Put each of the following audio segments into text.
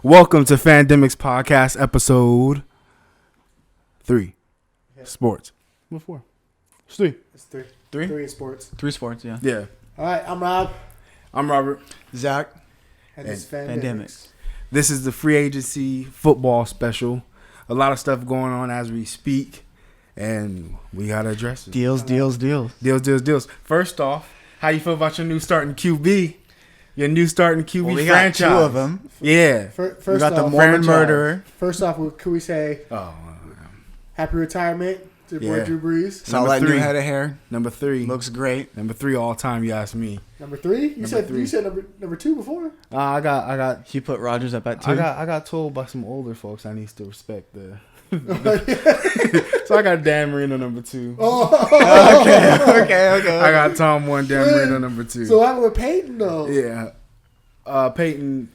Welcome to Fandemix podcast episode 3. Yeah. Sports. What for? It's 3. It's 3. 3? 3 is sports. 3 sports, yeah. Yeah. All right, I'm Rob. I'm Robert. Zach. And this is Fandemix. Fandemix. This is the free agency football special. A lot of stuff going on as we speak, and we got to address it. Deals. Deals. First off, how you feel about your new starting QB? Your new starting QB Well, we franchise. got 2 of them. Yeah. First We got the off, Mormon franchise. murderer. First off, could we say happy retirement to boy Yeah. Drew Brees? Saw that 3. new head of hair. Number 3. Looks great. Number 3 all time, you ask me. Number 3? You said 3. number 2 before? I got He put Rodgers up at 2. I got told by some older folks I need to respect the so I got Dan Marino number 2. Oh, Okay. I got Tom 1, Dan Marino number 2. So what happened with Peyton though? Yeah. Peyton.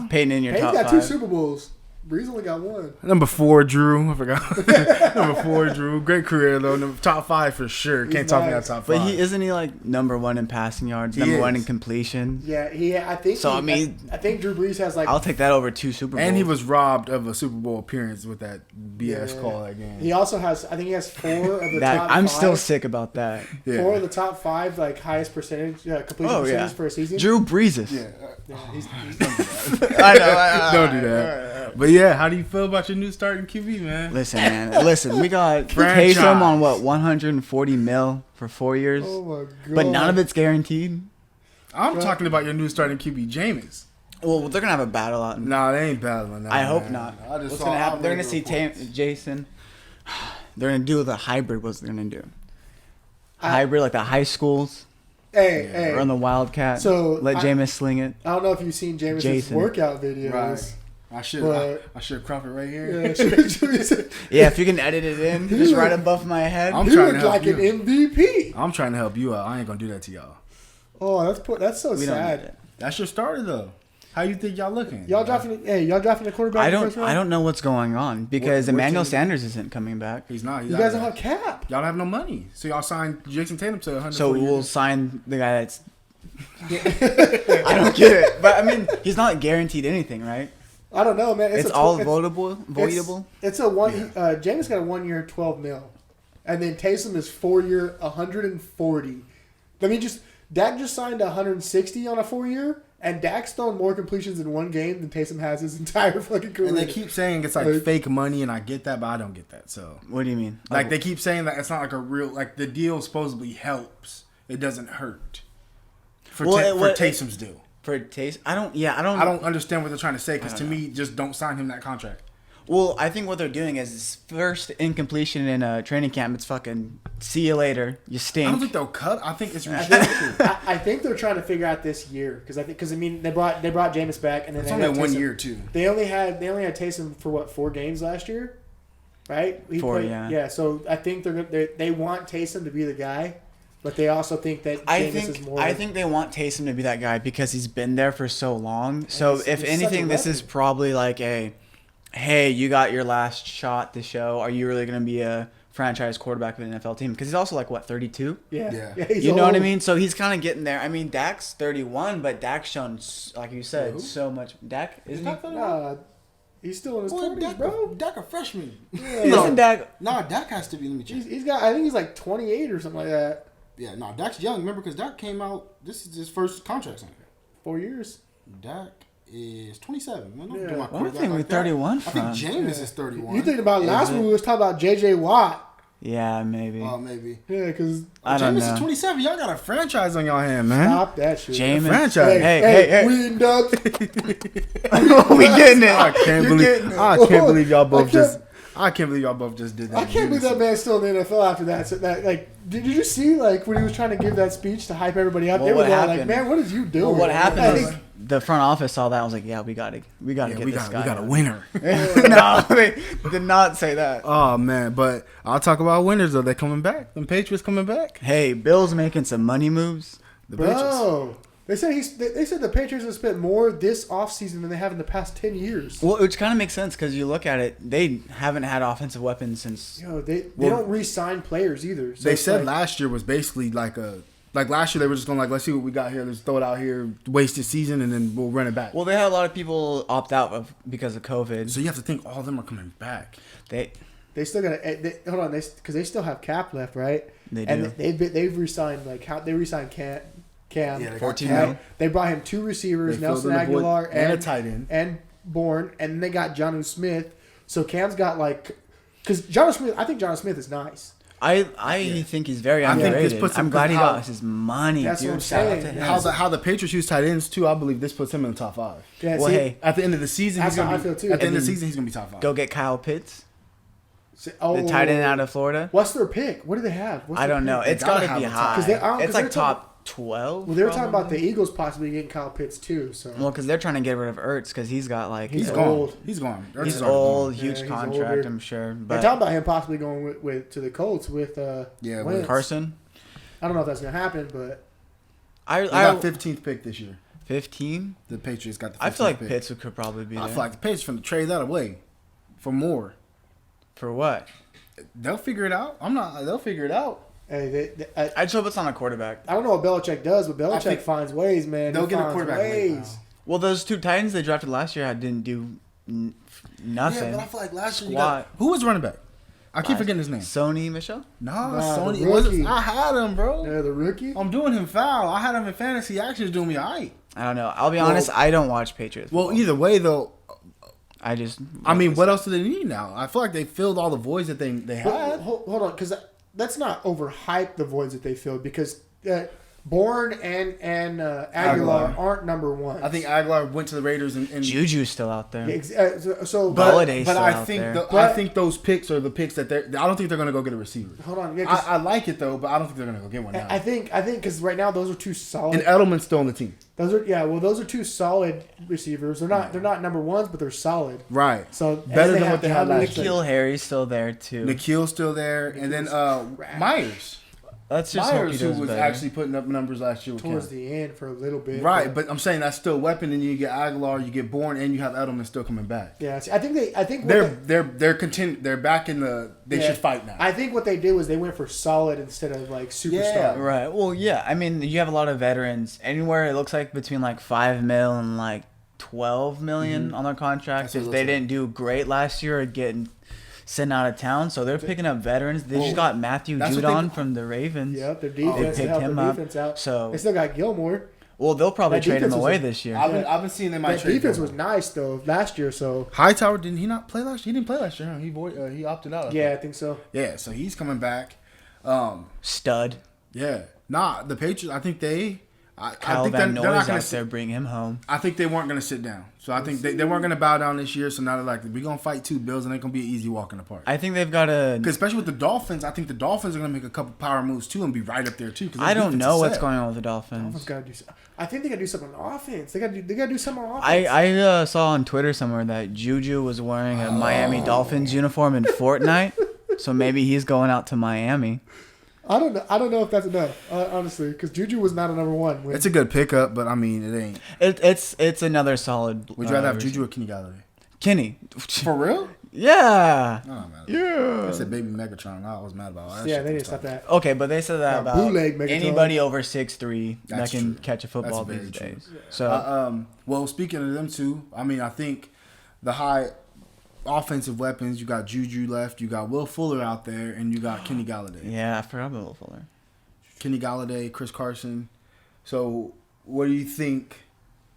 Peyton in your Peyton top got 5. 2 Super Bowls. Brees only got 1. Number 4, Drew. I forgot. Number 4, Drew. Great career though. Top 5 for sure. Can't He's talk me out nice. top 5. But isn't he like number 1 in passing yards, He number is. 1 in completion? Yeah, I think. So, I mean- I think Drew Brees has like. I'll take that over 2 Super Bowls. And he was robbed of a Super Bowl appearance with that BS Yeah. call that game. He also has. I think he has 4 of the that. top. I'm 5, still sick about that. 4 of the top 5 like highest percentage completion percentage for a season. Drew Brees. Yeah. Yeah, he's I know. Don't do that. But yeah, how do you feel about your new starting QB, man? Listen, man. Listen, we got Franchise. Taysom on what, 140 mil for 4 years, Oh my god! but none of it's guaranteed. I'm talking about your new starting QB, Jameis. Well, they're gonna have a battle out. Nah, they ain't battling that. I hope man. not. I just What's saw gonna happen? They're gonna see outrageous Jason. They're gonna do the hybrid. What's they're gonna do? Hybrid, like the high schools, Hey, run the Wildcat. So, let I- Jameis sling it. I don't know if you've seen Jameis' Jason. workout videos. Right. I should crop it right here. Yeah, Yeah, if you can edit it in, just right above my head. I'm he trying to looked help like an you. MVP. I'm trying to help you out. I ain't gonna do that to y'all. Oh, that's so we don't need sad. it. That's your starter though. How you think y'all looking? Y'all drafting a quarterback. I in the first round? don't know what's going on because What Emmanuel team? Sanders isn't coming back. He's not. He's You out guys of don't there. have cap. Y'all don't have no money, so y'all signed Jason Tatum to 100. So we'll sign the guy that's. I don't get it, but I mean, he's not guaranteed anything, right? I don't know, man. It's all voidable. It's a one. Jameis got a 1 year, 12 mil, and then Taysom is 4 year, 140. I mean, Dak just signed 160 on a 4 year, and Dak's thrown more completions in one game than Taysom has his entire fucking career. And they keep saying it's like fake money, and I get that, but I don't get that. So What do you mean? like they keep saying that it's not like a real like the deal supposedly helps. It doesn't hurt. For Taysom's deal. For taste, I don't understand what they're trying to say because to me, just don't sign him that contract. Well, I think what they're doing is first incompletion in a training camp. It's fucking see you later. You I don't stink. think they'll cut. I think it's ridiculous. I think they're trying to figure out this year because I mean they brought Jameis back and then It's they only had 1 Taysom. year too. They only had Taysom for what 4 games last year, right? He 4, played, yeah. Yeah, so I think they want Taysom to be the guy, but they also think that Jameis is more. I think they want Taysom to be that guy because he's been there for so long. So he's if such a anything, this is weapon. probably like a, hey, you got your last shot to show. Are you really going to be a franchise quarterback of an NFL team? Because he's also like, what, 32? Yeah. Yeah. He's You know what I old. mean? So he's kind of getting there. I mean, Dak's 31, but Dak's shown, like you said, Who? so much. Dak, isn't he? Nah, he's still in his 20s, bro. Dak a freshman. Isn't Dak? Nah, Dak has to be. Let me check. He's got. I think he's like 28 or something like that. Yeah, no, Dak's young. Remember, because Dak came out. This is his first contract signing. 4 years. Dak is 27. Man, don't Yeah. do my Where do you quarterback think we're like that. 31 I think from? Jameis is 31. You think about last it? week we was talking about J.J. Watt. Yeah, maybe. Oh, maybe. Yeah, because I don't Jameis know. is 27. Y'all got a franchise on y'all hand, man. stop that shit. Jameis. Franchise. Hey. we dubbed. we getting it. I can't believe. I can't believe y'all both just. I can't believe y'all both just did that. I can't believe that man's still in the NFL after that. So that like, did you see like when he was trying to give that speech to hype everybody up? Well, they were what all like, happened? "Man, what did you do?" Well, what happened I was think- the front office saw that. I was like, yeah, we got to Yeah, get we this got guy. we got a winner. No, they did not say that. Oh man, but I'll talk about winners though. They're coming back. Them Patriots coming back. Hey, Bill's making some money moves. The Patriots. Bro, they said the Patriots have spent more this offseason than they have in the past 10 years. Well, which kind of makes sense because you look at it, they haven't had offensive weapons since. They Well, don't re-sign players either. So They it's said like, last year was basically like a Like last year, they were just going like, let's see what we got here. Let's throw it out here, waste this season, and then we'll run it back. Well, they had a lot of people opt out because of COVID. So you have to think all of them are coming back. They still got to hold on. Because they still have cap left, right? They and do. they've resigned they resigned Cam. Yeah, 14 mil. They brought him 2 receivers, They Nelson filled in the void Aguilar and a tight end. and Bourne, and then they got Jonnu Smith. So Cam's got because Jonnu Smith, I think Jonnu Smith is nice. I think he's very I think this underrated. puts him- I'm glad he how- got his money. That's dude. what I'm Shout out saying. to him. How the Patriots use tight ends too, I believe this puts him in the top 5. Yeah, Well, see, hey, At the end of the season, That's he's how gonna I feel, too. At the end of the And season, he's gonna be top 5. go get Kyle Pitts, the the tight end out of Florida. What's their pick? What do they have? I don't know. It's gotta got to have be a top- high. 'Cause It's they're like top 12. Well, they were talking about probably. the Eagles possibly getting Kyle Pitts too. So Well, because they're trying to get rid of Ertz because he's got like He's He's old. gone. He's gone. Ertz he's is already old, gone. huge Yeah, he's contract. older. I'm sure. they're But talking about him possibly going with to the Colts with Yeah, with Wentz. Carson, I don't know if that's gonna happen, but They I got 15th pick this year. 15. The Patriots got the 15th I feel like pick. Pitts could probably be there. I feel like the Patriots finna trade that away for more. For what? They'll figure it out. They'll figure it out. hey, I just hope it's not a quarterback. I don't know what Belichick does, but Belichick think finds ways, man. They'll He get a finds quarterback late now. ways. Well, those 2 Titans they drafted last year didn't do nothing. Yeah, but I feel like last year Squat. who was running back? I keep forgetting his name. Sony Michelle? Nah, Nah, Sony. the It wasn't, rookie. I had him, bro. Yeah, the rookie. I'm doing him foul. I had him in fantasy. He actually was doing me alright. I don't know. I'll be honest. I don't watch Patriots. Well, football. either way, though, I just. I mean, what else do they need now? I feel like they filled all the voids that they But had. hold on, because let's not overhype the voids that they filled because Bourne and Aguilar Aguilar. aren't number one. I think Aguilar went to the Raiders and Juju's still out there. So Galladay's but still I out think there. I think those picks are the picks that I don't think they're gonna go get a receiver. hold on, yeah, 'cause I like it though, but I don't think they're gonna go get one now. I think because right now those are 2 solid. And Edelman's still on the team, Those are 2 solid receivers. They're not number ones, but they're solid. right? So Better and than what they had Jonnu last Smith. Nikhil Harry's still there too. Nikhil's still there, and then trash. Myers, Let's just hope he Myers who does was better. actually putting up numbers last year with towards Cam. the end for a little bit. Right, but I'm saying that's still a weapon. And you get Aguilar, you get Bourne, and you have Edelman still coming back. yeah, see, I think They're content. They're back in the. They should fight now. I think what they did was they went for solid instead of like superstar. Yeah. Right. Well, yeah. I mean, you have a lot of veterans. Anywhere it looks like between like 5 mil and like 12 million on their contracts. That's what If it they looks didn't do great last year or getting sent out of town, so they're picking up veterans. They just got Matthew That's what Judon they- from the Ravens. Yep, their They defense. picked him up. Out. So They still got Gilmore. well, they'll probably That trade him defense was away a- this year. I've been seeing they might That trade defense Gilmore. was nice though last year. So Hightower didn't he not play last year? He didn't play last year. Huh? He opted out. I yeah, I think. think so. Yeah. So he's coming back. Stud. Yeah. Nah, the Patriots. I think they. I Kyle think Van they're Noy's not going out to. there. Bring him home. I think they weren't going to sit down. So I think they weren't going to bow down this year. So now they're like, we're going to fight 2 Bills, and it's going to be an easy walk in the park. I think they've got a. Because especially with the Dolphins, I think the Dolphins are going to make a couple power moves too and be right up there too. I don't know what's going on with the Dolphins. Gotta do. I think they gotta do something on offense. They gotta do something on offense. I saw on Twitter somewhere that Juju was wearing a Miami Dolphins uniform in Fortnite, so maybe he's going out to Miami. I don't know. I don't know if that's enough, honestly, because Juju was not a number one. It's a good pickup, but I mean, it ain't. It's another solid. Would you rather have Juju or Kenny Galladay? Kenny? For real? Yeah. Oh, man. Yeah. I said baby Megatron. I was mad about that. Yeah, shit they was need to stop tough. that. Okay, but they said that about bootleg Megatron. anybody over 6'3" that That's can true. catch a football That's these very days. So Well, speaking of them two, I mean, I think the high offensive weapons. You got Juju left. You got Will Fuller out there, and you got Kenny Galladay. yeah, I forgot about Will Fuller. Kenny Galladay, Chris Carson. So, what do you think?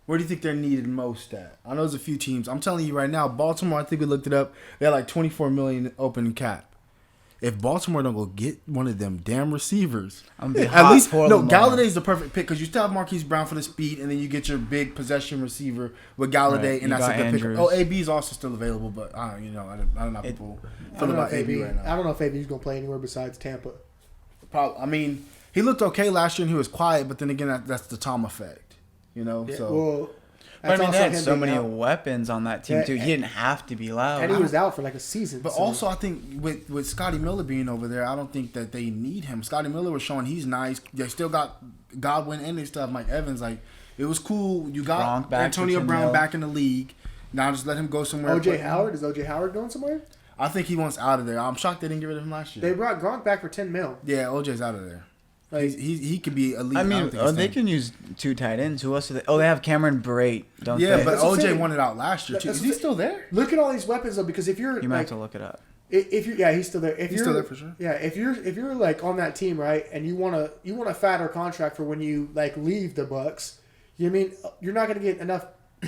Where do you think they're needed most at? I know there's a few teams. I'm telling you right now, Baltimore. I think we looked it up. They had like 24 million open cap. If Baltimore don't go get one of them damn receivers, I'm gonna be at hot least for no. Lamar. Galladay's the perfect pick because you still have Marquise Brown for the speed, and then you get your big possession receiver with Galladay, Right. and You that's a got good Andrews. pick. Oh, AB's also still available, but I don't know. I don't know how people I feel don't know about if AB right now. I don't know if AB's gonna play anywhere besides Tampa. I mean, he looked okay last year and he was quiet, but then again, that's the Tom effect, you know. Yeah, so well, But I that's mean, they also had him so being many out. weapons on that team Yeah, too. He didn't have to be loud. And he was out for like a season. But so. also, I think with Scotty Miller being over there, I don't think that they need him. Scotty Miller was showing he's nice. They still got Godwin and they still have Mike Evans. Like, it was cool. You got Gronk back for Antonio 10 Brown mil. back in the league. Now just let him go somewhere. OJ Howard, is OJ Howard going somewhere? I think he wants out of there. I'm shocked they didn't get rid of him last year. They brought Gronk back for $10 million. Yeah, OJ's out of there. Like, he could be elite. I don't mean, think he's they done. can use 2 tight ends. Who else do they? Oh, they have Cameron Brate, don't Yeah, they? but That's what I'm OJ saying. won it out last year too. That's Is he what- still there? look at all these weapons though, because if you're You might like, have to look it up. if you he's still there. If He's you're still there for sure. Yeah, if you're like on that team, right, and you want a fatter contract for when you like leave the Bucks, you mean you're not going to get enough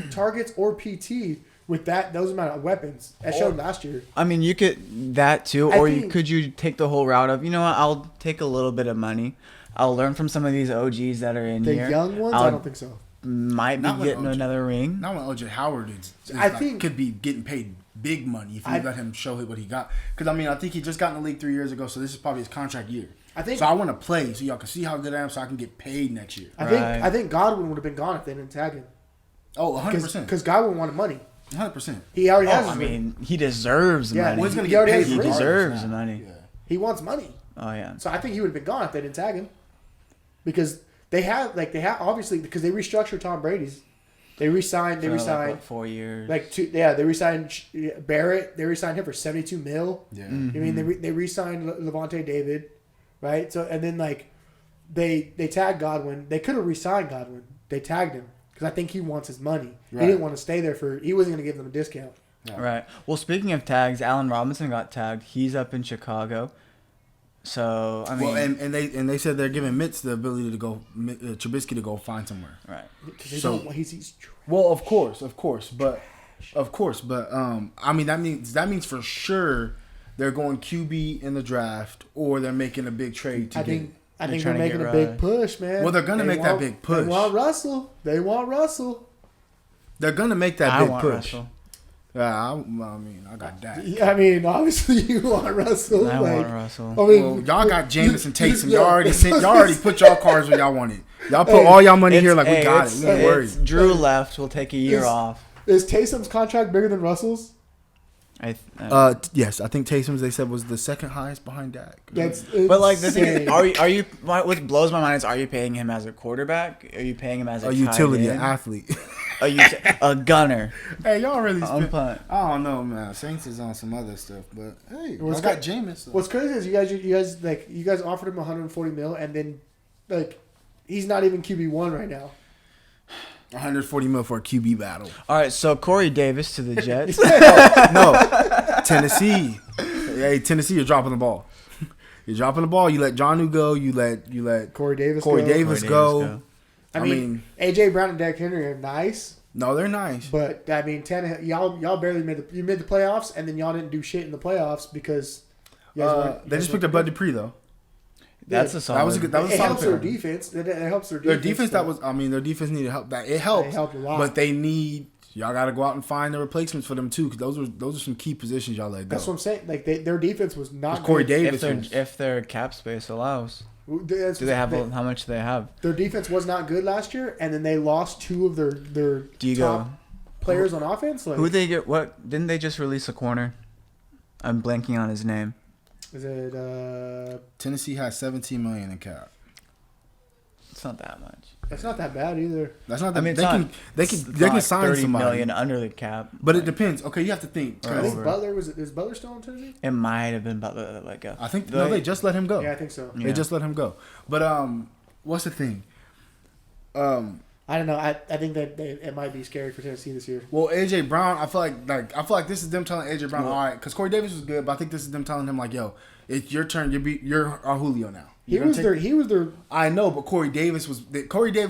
targets or PT with those amount of weapons as showed last year. I mean, you could that too, I or think- could you take the whole route of, you know what? I'll take a little bit of money. I'll learn from some of these OGs that are in The here. young ones, I'll- I don't think so. Might be Not with getting OJ. another ring. Not when OJ Howard I think- could be getting paid big money if you let him show what he got. Because I mean, I think he just got in the league 3 years ago, so this is probably his contract year. I think So I want to play so y'all can see how good I am, so I can get paid next year. I think Godwin would have been gone if they didn't tag him. Oh, 100%. Because Godwin wanted money. 100%. He already Oh, has. I his money. mean, he deserves Yeah, money. Well, he's gonna He get already paid. has He rings. deserves now. money. Yeah. He wants money. Oh yeah. So I think he would have been gone if they didn't tag him. Because they have obviously because they restructured Tom Brady's. They re-signed. They For, re-signed. 4 years. They re-signed Barrett. They re-signed him for $72 million. Yeah. I mean, they re-signed Levante David, right? So and then they tagged Godwin. They could have re-signed Godwin. They tagged him because I think he wants his money. Right. He didn't want to stay there he wasn't going to give them a discount. Right. Well, speaking of tags, Allen Robinson got tagged. He's up in Chicago. So I mean, Well, and they said they're giving Mitz the ability to go Trubisky to go find somewhere. right. Because So- he's Well, of course, but I mean that means for sure they're going QB in the draft or they're making a big trade to I get. think they're trying to making get a big Russ. push, man. Well, they're gonna make that big push. They want Russell. They're gonna make that I big want push. Russell. Yeah, I mean, I got that. I mean, obviously you want Russell. I like, want Russell. I mean, Well, y'all got Jameis and Taysom. Yeah. Y'all already put y'all cards where y'all want it. Y'all put all y'all money here like we got it. We ain't worried. Drew left. We'll take a year Is- off. Is Taysom's contract bigger than Russell's? Yes, I think Taysom's they said was the second highest behind Dak. But like the thing insane. is, are you? What blows my mind is, are you paying him as a quarterback? Are you paying him as a A utility, tight an end? athlete. A gunner? Hey, y'all really On spent, punt. I don't know, man. Saints is on some other stuff, but hey, What's I got Jameis. So. What's crazy is you guys offered him 140 mil, and then like he's not even QB1 right now. 140 mil for a QB battle. All right, so Corey Davis to the Jets. No, Tennessee. Hey, Tennessee, you're dropping the ball. You're dropping the ball. You let Jonnu go. You let Corey Davis. Corey go. Davis go. I mean, AJ Brown and Derrick Henry are nice, No, they're nice. but I mean, y'all barely made the playoffs, and then y'all didn't do shit in the playoffs because you guys weren't- They just picked up Bud Dupree though. That's a solid. That was a good. That was a It solid helps their pick. defense. It helps their Their defense. defense their defense needed help. That it helps. It helped a lot. But they need y'all got to go out and find the replacements for them too, because those are some key positions y'all let go. That's what I'm saying. Like their defense was not Corey good. Davis. if their cap space allows. That's- Do they have how much do they have? Their defense was not good last year, and then they lost two of their Digo. top players on offense. Like, Who they get? What didn't they just release a corner? I'm blanking on his name. is it? Tennessee has 17 million in cap. It's not that much. That's not that bad either. That's not. I mean, they can sign 30 somebody. million under the cap. But it depends. Okay, you have to think. Right. I think Over. Butler is Butler still in Tennessee? It might have been Butler that let go. I think no, they just let him go. Yeah, I think so. Yeah. They just let him go. But what's the thing? I don't know. I think that it might be scary for Tennessee this year. Well, AJ Brown, I feel like this is them telling AJ Brown, all right, because Corey Davis was good, but I think this is them telling him like, yo, it's your turn. You're our Julio now. He was their. I know, but Corey Davis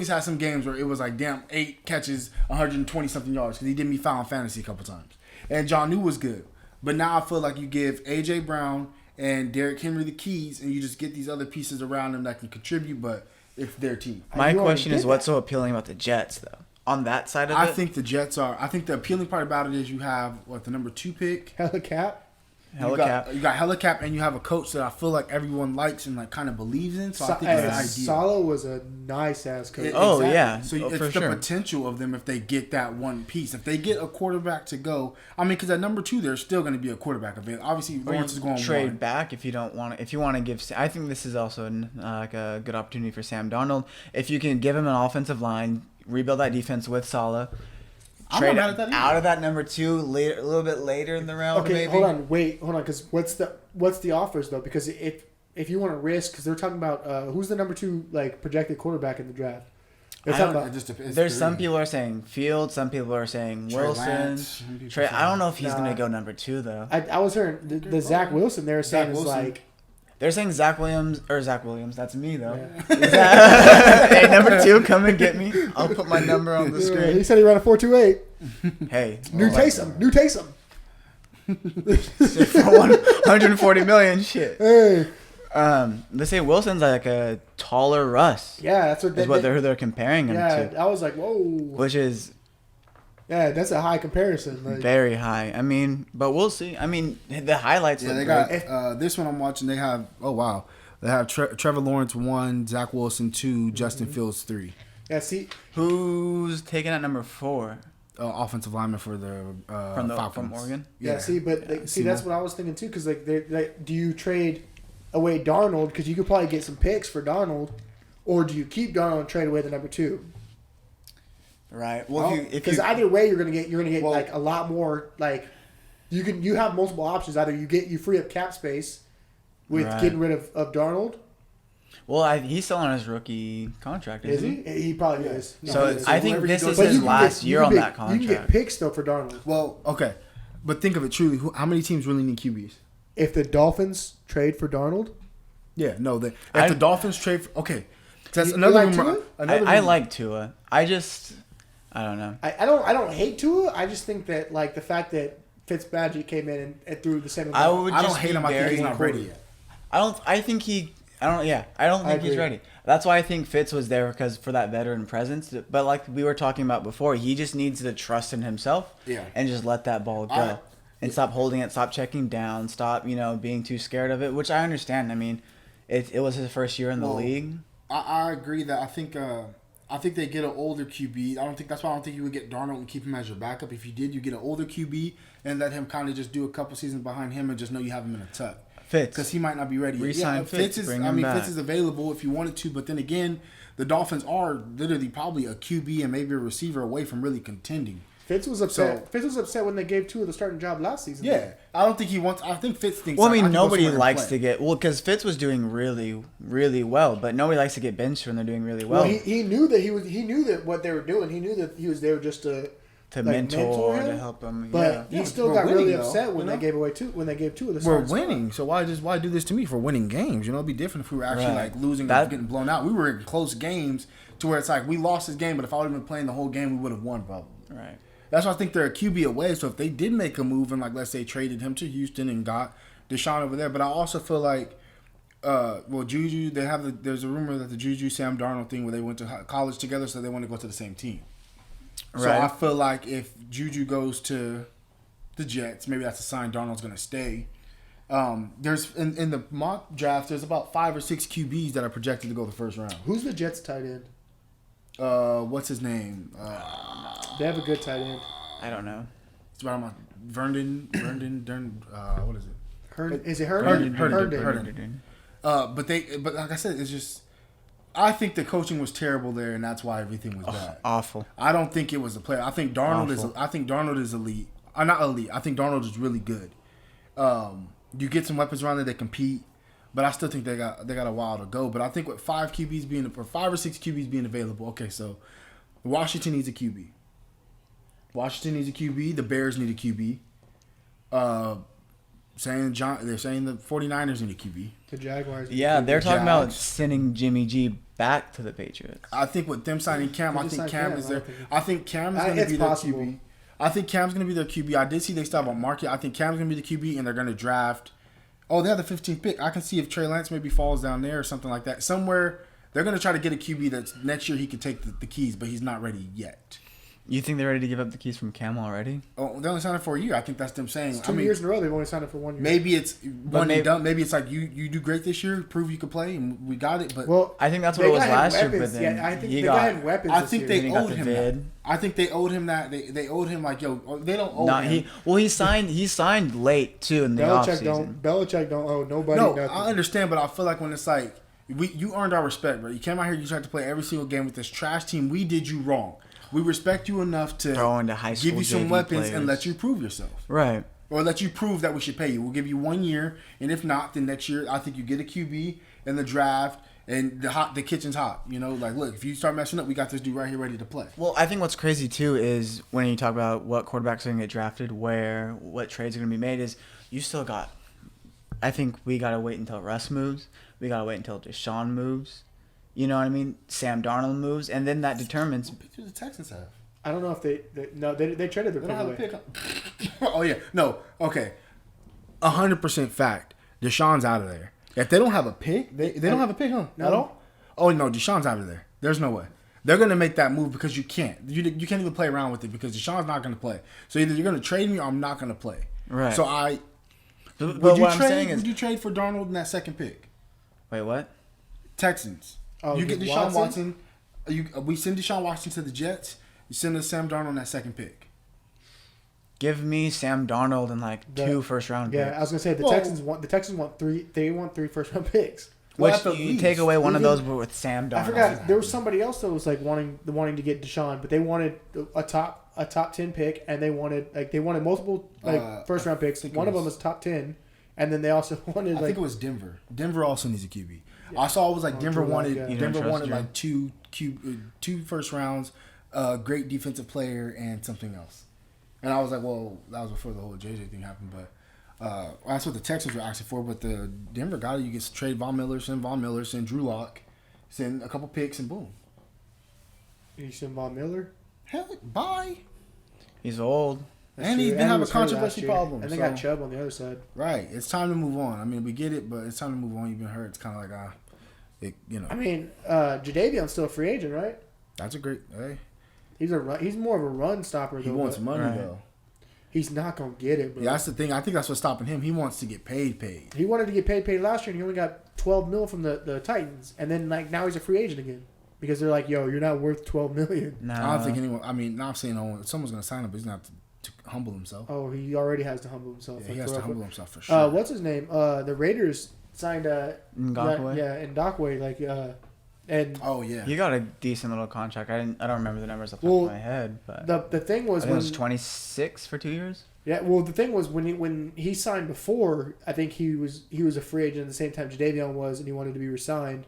had some games where it was like, damn, 8 catches, 120 something yards, because he did me foul in fantasy a couple times. And Jonnu was good, but now I feel like you give AJ Brown and Derrick Henry the keys, and you just get these other pieces around them that can contribute, but it's their team. My You already question is, did what's that. so appealing about the Jets though? On that side of I it, think the Jets are. I think the appealing part about it is you have the number 2 pick. Hella cap. hella cap. You got hella cap, and you have a coach that I feel like everyone likes and like kind of believes in. So I think it's the idea. Sala was a nice ass coach. Oh, Exactly. yeah. So Oh, it's for the sure. potential of them if they get that one piece. If they get a quarterback to go, I mean, because at number 2, there's still going to be a quarterback available. Obviously, Or Lawrence is going trade 1. back if you don't want to. If you want to give, I think this is also like a good opportunity for Sam Darnold. If you can give him an offensive line, rebuild that defense with Salah, I'm trade not mad at that either. out of that number 2 later, a little bit later in the round. Okay, maybe. hold on, wait, hold on, because what's the offers though? Because if if you want to risk, because they're talking about who's the number 2 like projected quarterback in the draft. They're I talking don't- about It just depends. There's some people are saying Fields, some people are saying Trey Wilson. Lance. Trey, I don't know if he's Nah. gonna go number 2 though. I was hearing the Zach Wilson. They were saying Zach is Wilson. like They're saying Zach Williams. That's me though. yeah. Is that, hey, number 2, come and get me. I'll put my number on the He screen. said he ran a 4.28. Hey, New Taysom. New Taysom. for 140 million, shit. Hey. They say Wilson's like a taller Russ. Yeah, that's what They're comparing him Yeah, to, I was like, whoa. which is Yeah, that's a high comparison. Like, very high. I mean, but we'll see. I mean, the highlights. Yeah, look they great. got this one I'm watching. They have they have Trevor Lawrence 1, Zach Wilson 2, Justin Fields 3. yeah, see, Who's taken at number 4 Offensive lineman for the Falcons. from Oregon? yeah, see, but like, see, Seymour. that's what I was thinking too. Because like, do you trade away Darnold? Because you could probably get some picks for Darnold, or do you keep Darnold and trade away the number 2? Right. Well, if Because you either way, you're gonna get Well- like a lot more. Like, you have multiple options. Either you free up cap space with Right. getting rid of Darnold. he's still on his rookie contract, Is isn't he? He probably is. No, So he is. I think whoever he this goes is to- his you can last get- year you on can that get- You can get contract. picks though for Darnold. Well, okay, but think of it truly. How many teams really need QBs? If the Dolphins trade for Darnold, Yeah, no. If I- the Dolphins trade, okay, that's You another like rumor. Tua? Another I rumor. like Tua. I don't know. I don't hate Tua. I just think that like the fact that Fitzmagic came in and threw the same. I amount. would I just don't hate be him. I think very- he's not ready yet. I don't think he's agree. ready. That's why I think Fitz was there, because for that veteran presence. But like we were talking about before, he just needs to trust in himself. Yeah. And just let that ball go. And stop holding it, stop checking down, stop, being too scared of it, which I understand. I mean, it was his first year in the league. I agree that I think they get an older QB. That's why I don't think you would get Darnold and keep him as your backup. If you did, you get an older QB and let him kind of just do a couple seasons behind him and just know you have him in a tuck. Fitz. Because he might not be ready. Re-sign Fitz, bring him back. Fitz is available if you wanted to, but then again, the Dolphins are literally probably a QB and maybe a receiver away from really contending. Fitz was upset. So- Fitz was upset when they gave Tua the starting job last season. Yeah, I don't think he wants. I think Fitz thinks. Well, I I mean, can go nobody somewhere and likes play. to get because Fitz was doing really, really well, but nobody likes to get benched when they're doing really well. Well, he knew that he knew that what they were doing. He knew that he was there just to to like, mentor him, to help him. But Yeah. he still we're got really winning, though, upset when you know? they gave Tua the We're starting spot. winning, so why do this to me for winning games? It'd be different if we were actually Right. like losing That- and getting blown out. We were in close games to where it's like we lost this game, but if I would have been playing the whole game, we would have won probably. Right. That's why I think they're a QB away. So if they did make a move and like let's say traded him to Houston and got Deshaun over there, but I also feel like, Juju there's a rumor that the Juju Sam Darnold thing where they went to college together, so they want to go to the same team. So Right. I feel like if Juju goes to the Jets, maybe that's a sign Darnold's going to stay. There's in the mock draft, there's about 5 or 6 QBs that are projected to go the first round. Who's the Jets tight end? What's his name? They have a good tight end. I don't know. It's about my Vernon. What is it? Is it Herndon? Herndon. But like I said, it's just I think the coaching was terrible there, and that's why everything was bad. Awful. I don't think it was the player. I think Darnold Awful. is elite. Not elite. I think Darnold is really good. You get some weapons around there that compete, but I still think they got a while to go. But I think with 5 or 6 QBs being available, okay, so Washington needs a QB. The Bears need a QB. They're saying the 49ers need a QB. The Jaguars. Yeah, they're talking about Jags. sending Jimmy G back to the Patriots. I think with them signing Cam, They I just think signed Cam Cam, is I there. don't think- I think Cam is going to It's be their possible. QB. I think Cam's going to be their QB. I did see they still have a market. I think Cam's going to be the QB, and they're going to draft. Oh, they have the 15th pick. I can see if Trey Lance maybe falls down there or something like that. Somewhere they're going to try to get a QB that's next year he could take the keys, but he's not ready yet. You think they're ready to give up the keys from Cam already? Oh, they only signed it for a year. I think that's them saying. It's 2 years in a row. They've only signed it for 1 year. Maybe it's one maybe- and done. Maybe it's like you do great this year, prove you can play, and we got it. But Well, I think that's what they it was got him last year, weapons. but then Yeah, I think he they got got him weapons. I this think year. they Then he got owed the him vid. that. I think they owed him that. They owed him like they don't owe not him. he signed late too in the offseason. Belichick don't owe nobody No, nothing. I understand, but I feel like when it's like you earned our respect, bro. You came out here, you tried to play every single game with this trash team. We did you wrong. We respect you enough to Throw into high school give you some JV weapons players. and let you prove yourself. Right. or let you prove that we should pay you. We'll give you 1 year, and if not, then next year I think you get a QB in the draft, and the kitchen's hot. You know, like look, if you start messing up, we got this dude right here ready to play. Well, I think what's crazy too is when you talk about what quarterbacks are going to get drafted, what trades are going to be made, is you still got. I think we got to wait until Russ moves. We got to wait until Deshaun moves. You know what I mean? Sam Darnold moves, and then that determines. What pictures the Texans have? I don't know if they traded their They don't have a pick pick. Oh yeah, no, okay, 100% fact. Deshaun's out of there. If they don't have a pick, they don't have a pick, huh? No. At all? Oh no, Deshaun's out of there. There's no way. They're gonna make that move because you can't. You can't even play around with it because Deshaun's not gonna play. So either you're gonna trade me or I'm not gonna play. Right. So But what I'm saying is, would you trade for Darnold in that second pick? wait, what? Texans. Oh, you get get Deshaun Watson? Watson. We send Deshaun Watson to the Jets. You send us Sam Darnold in that second pick. Give me Sam Darnold and like 2 first-round picks. Yeah, I was gonna say the Texans want 3. They want 3 first-round picks. Well, Which at the you least. take away one of Even- those with Sam Darnold. I forgot there was somebody else that was like wanting to get Deshaun, but they wanted a top 10 pick, and they wanted multiple first-round picks. One of them was top 10, and then they also wanted I think it was Denver. Denver also needs a QB. I saw it was like Denver wanted You don't trust Drew? like two first rounds, great defensive player and something else. And I was like, well, that was before the whole JJ thing happened, but that's what the Texans were asking for. But the Denver got it. You get trade Von Miller, send Drew Lock, send a couple picks, and boom. You send Von Miller. Hell, bye. He's old. That's And true. he's been having was hurt last controversy year. problems, And they so- got Chubb on the other side. Right. It's time to move on. I mean, we get it, but it's time to move on. You've been hurt. It's kind of like I mean, Jadeveon's still a free agent, right? that's a great. Hey, He's more of a run stopper. he though, wants but money Right. though. He's not gonna get it, bro. Yeah, that's the thing. I think that's what's stopping him. He wants to get paid. He wanted to get paid last year, and he only got 12 mil from the Titans, and then like now he's a free agent again because they're like, "Yo, you're not worth 12 million." No. I don't think anyone. I mean, not saying someone's going to sign him, but he's going to have to humble himself. Oh, he already has to humble himself. Yeah, he has to humble himself for sure. What's his name? The Raiders signed Ngakoue? Ngakoue, and Oh yeah. He got a decent little contract. I don't remember the numbers off the Well, top of my head, but the thing was I think it when was 26 for 2 years. yeah, well the thing was when he signed before, I think he was a free agent at the same time Jadeveon was, and he wanted to be re-signed,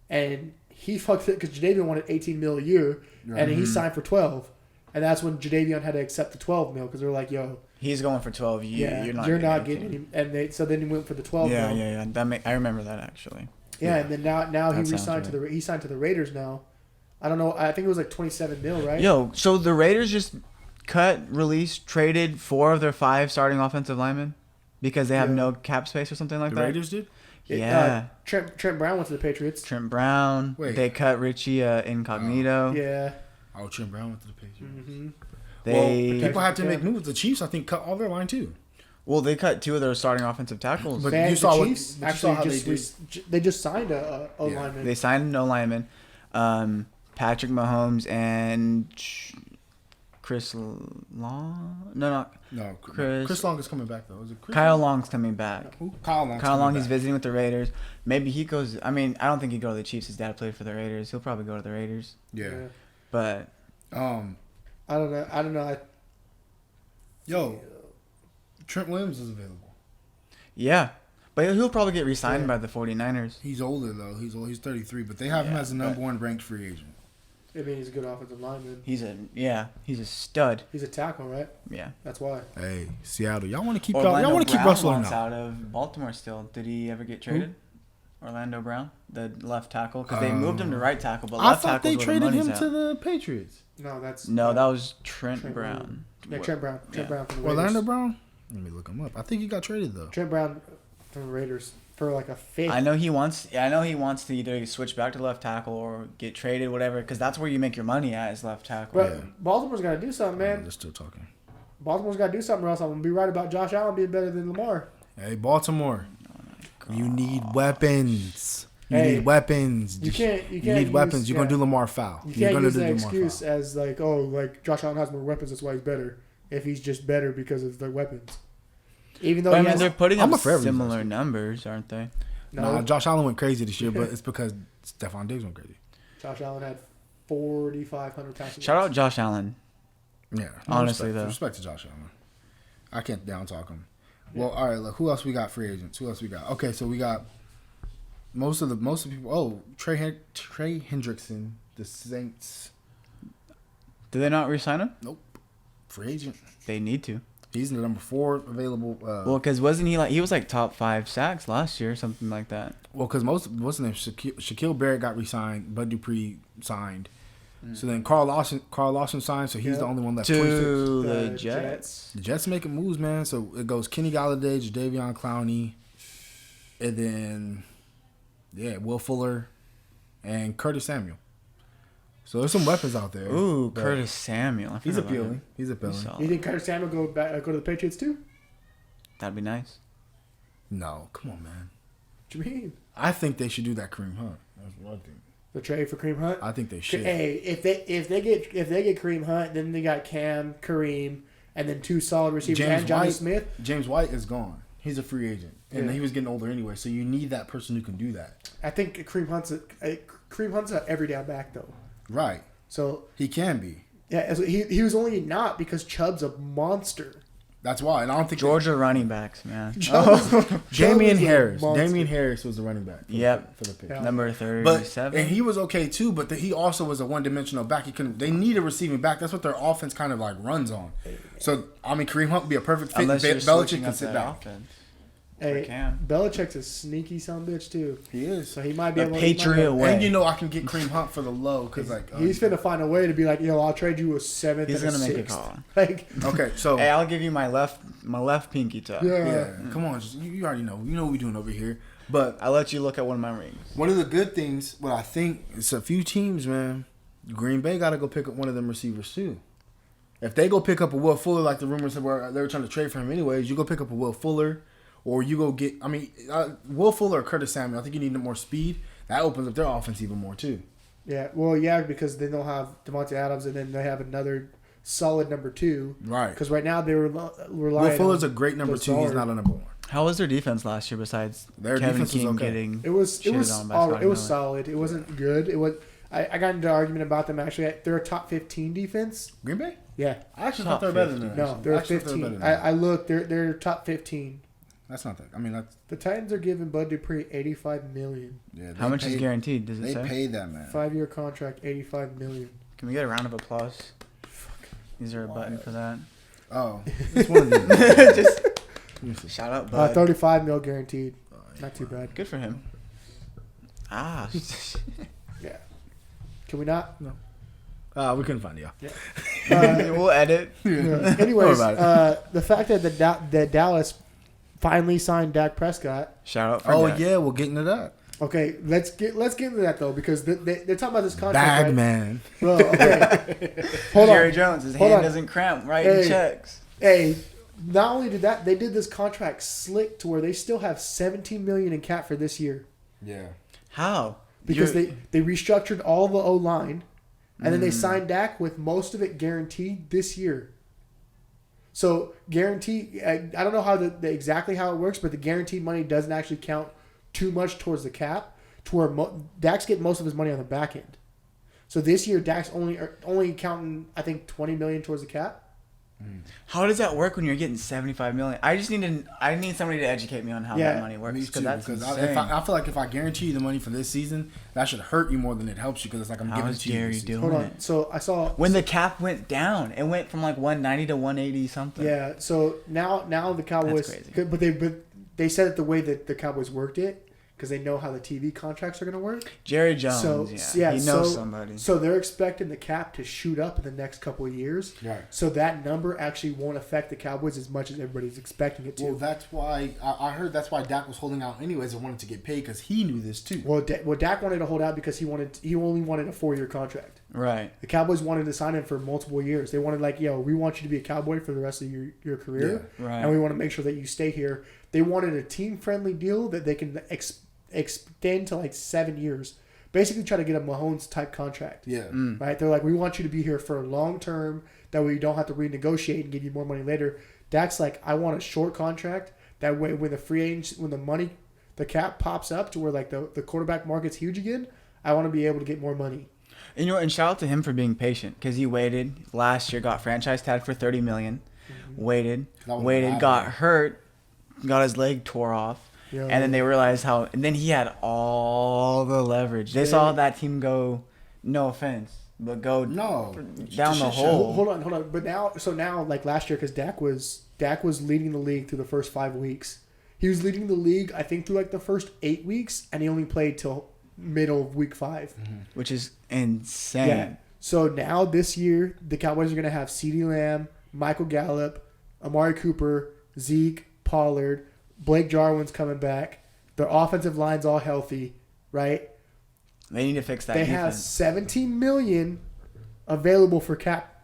and he fucked it because Jadeveon wanted 18 mil a year, and he signed for 12, and that's when Jadeveon had to accept the 12 mil because they were like, "Yo, He's going for 12. yeah, You're not getting anything. him," and then he went for the 12 Yeah, mil. yeah. I remember that actually. Yeah, and then now he That sounds re-signed he signed to the Raiders now. I don't know. I think it was like 27 mil, right? Yo, so the Raiders just traded 4 of their 5 starting offensive linemen because they have Yeah. no cap space or something like The that. Raiders did. Yeah. Trent Brown went to the Patriots. Trent Brown. Wait. They cut Richie Incognito. Yeah. Oh, Trent Brown went to the Patriots. Mm-hmm. They Well, people have to Yeah. make moves. The Chiefs, I think, cut all their line too. they cut 2 of their starting offensive tackles. But Man, you saw the what- Chiefs but you saw how they they just signed a Yeah. lineman. They signed no lineman. Patrick Mahomes and Chris Long. No. No, Chris- Chris Long is coming back though. Is it Chris? Kyle Long's coming back. Who? Kyle Long. Kyle Long, he's visiting with the Raiders. Maybe he goes. I mean, I don't think he'd go to the Chiefs. His dad played for the Raiders. He'll probably go to the Raiders. Yeah. But I don't know. Yo, Trent Williams is available. yeah. But he'll probably get re-signed Yeah. by the 49ers. He's older though. He's old. He's 33, but they have him Yeah, as the number 1 ranked free agent. I mean, he's a good offensive lineman. He's a stud. He's a tackle, right? Yeah. That's why. Hey, Seattle, y'all want to keep Orlando y'all want to keep Brown Russell wants now. out of Baltimore still. Did he ever get traded? Orlando Brown, the left tackle, because they moved him to right tackle, but I left thought tackle they where the traded money's him at. to the Patriots. No, that's No, that was Trent Trent Brown. Yeah, Trent Brown. Trent Yeah. Brown from the Orlando Raiders. Brown. Let me look him up. I think he got traded though. Trent Brown from the Raiders for like a fifth. I know he wants to either switch back to left tackle or get traded, whatever, because that's where you make your money at is left tackle. But Yeah. Baltimore's got to do something, man. They're still talking. Baltimore's got to do something, or else I'm gonna be right about Josh Allen being better than Lamar. Hey, Baltimore, you need weapons. You Hey, need weapons. You can't. You need weapons. You're gonna do Lamar foul. You You're can't gonna use do that Lamar excuse foul. as like, oh, like Josh Allen has more weapons, that's why he's better. If he's just better because of the weapons, even though But, I he mean, has, they're putting I'm up a forever similar defense. numbers, aren't they? no, Nah, Josh Allen went crazy this year, but it's because Stephon Diggs went crazy. Josh Allen had 4,500 passing Shout out yards. Josh Allen. Yeah, Honestly, respect, though. respect to Josh Allen. I can't down talk him. Well, all right. Look, who else we got? Free agents. Who else we got? Okay, so we got most of the people. Oh, Trey Hendrickson, the Saints. Did they not re-sign him? Nope, free agent. They need to. He's the number 4 available. Well, because wasn't he was like top 5 sacks last year, something like that. Well, because what's the name? Shaquille Barrett got re-signed. Bud Dupree signed. So then Carl Lawson signed. So he's the only one left. To the Jets. The Jets making moves, man. So it goes Kenny Galladay, Jadeveon Clowney, and then Will Fuller, and Curtis Samuel. So there's some weapons out there. Ooh, Curtis Samuel. He's appealing. You think Curtis Samuel go to the Patriots too? That'd be nice. No, come on, man. What do you mean? I think they should do that Kareem Hunt. That's what I think. The trade for Kareem Hunt? I think they should. Hey, if they get Kareem Hunt, then they got Cam, Kareem, and then 2 solid receivers and Johnny Smith. James White is gone. He's a free agent, and he was getting older anyway. So you need that person who can do that. I think Kareem Hunt's an every down back though. Right. So he can be. Yeah, he was only not because Chubb's a monster. That's why, and I don't think Georgia running backs, man. Damian Harris. Damian Harris was the running back. For the pick. Yeah. Number 37. And he was okay too, but he also was a one-dimensional back. They need a receiving back. That's what their offense kind of like runs on. So I mean, Kareem Hunt would be a perfect fit. Belichick can sit back. Hey, Belichick's a sneaky son bitch too. He is. So he might be a Patriot way. And I can get Kareem Hunt for the low because he's finna find a way to be like, I'll trade you a 7th. He's and gonna a make 6th. a call. Okay, so hey, I'll give you my left pinky toe. Yeah. Come on, you already know. You know what we're doing over here. But I'll let you look at one of my rings. One of the good things, what I think, it's a few teams, man. Green Bay got to go pick up one of them receivers too. If they go pick up a Will Fuller, like the rumors were, they were trying to trade for him anyways. You go pick up a Will Fuller. Or you go get, Will Fuller or Curtis Samuel. I think you need more speed. That opens up their offense even more, too. Yeah, well, because then they'll have Devontae Adams, and then they have another solid number 2. Right. Because right now they were relying Will Fuller's a great number 2. He's not a number 1. How was their defense last year besides their Kevin defense King was okay. getting It was solid. It wasn't good. It was. I got into an argument about them, actually. They're a top 15 defense. Green Bay? Yeah. I actually thought they were better than that. No, they're 15. I looked. They're top 15. That's not that. I mean, that's the Titans are giving Bud Dupree $85 million. Yeah. How much is guaranteed? Does it say? They paid that man. 5-year contract, $85 million. Can we get a round of applause? Is there a button for that? Oh, it's one of these. Just shout out, Bud. $35 million guaranteed. Not too bad. Good for him. Yeah. Can we not? No. We couldn't find you. Yeah. We'll edit. Yeah. Anyways, the fact that Dallas finally signed Dak Prescott. Shout out for Dak. Yeah, we'll get into that. Okay, let's get into that though, because they're talking about this contract. Bag right? man. Bro, okay. Hold Jerry on. Jones, his hand doesn't cramp writing checks. Hey, not only did that, they did this contract slick to where they still have $17 million in cap for this year. Yeah. How? Because they restructured all the O-line, and then they signed Dak with most of it guaranteed this year. So guarantee, I don't know how exactly how it works, but the guaranteed money doesn't actually count too much towards the cap, to where Dak's getting most of his money on the back end. So this year, Dak's only counting, I think, $20 million towards the cap. How does that work when you're getting $75 million? I need somebody to educate me on how that money works. Me too, that's because insane. I feel like if I guarantee you the money for this season, that should hurt you more than it helps you, because it's like I'm giving it to you. Jerry doing Hold on. it? So I saw when the cap went down, it went from like 190 to 180 something. Yeah. So now the Cowboys, That's crazy. but they said it the way that the Cowboys worked it, because they know how the TV contracts are going to work. Jerry Jones, he knows somebody. So they're expecting the cap to shoot up in the next couple of years. Right. So that number actually won't affect the Cowboys as much as everybody's expecting it to. Well, that's why I heard that's why Dak was holding out anyways and wanted to get paid, because he knew this too. Well, Dak wanted to hold out because he only wanted a 4-year contract. Right. The Cowboys wanted to sign him for multiple years. They wanted we want you to be a Cowboy for the rest of your career, right. And we want to make sure that you stay here. They wanted a team-friendly deal that they can extend to like 7 years. Basically try to get a Mahomes-type contract. Yeah. Right? They're like, we want you to be here for a long term. That way you don't have to renegotiate and give you more money later. Dak's like, I want a short contract. That way when the free agents, when the cap pops up to where like the quarterback market's huge again, I want to be able to get more money. And shout out to him for being patient, because he waited last year, got franchise tagged for $30 million. waited, That was waited, got hurt, got his leg tore off, Yo. and then they realized how. And then he had all the leverage. They saw that team go. No offense, but go down the hole. Hold on. But now, like last year, because Dak was leading the league through the first 5 weeks. He was leading the league, I think, through like the first 8 weeks, and he only played till middle of week 5, which is insane. Yeah. So now this year, the Cowboys are going to have CeeDee Lamb, Michael Gallup, Amari Cooper, Zeke, Pollard, Blake Jarwin's coming back. Their offensive line's all healthy, right? They need to fix that. They have $17 million available for cap.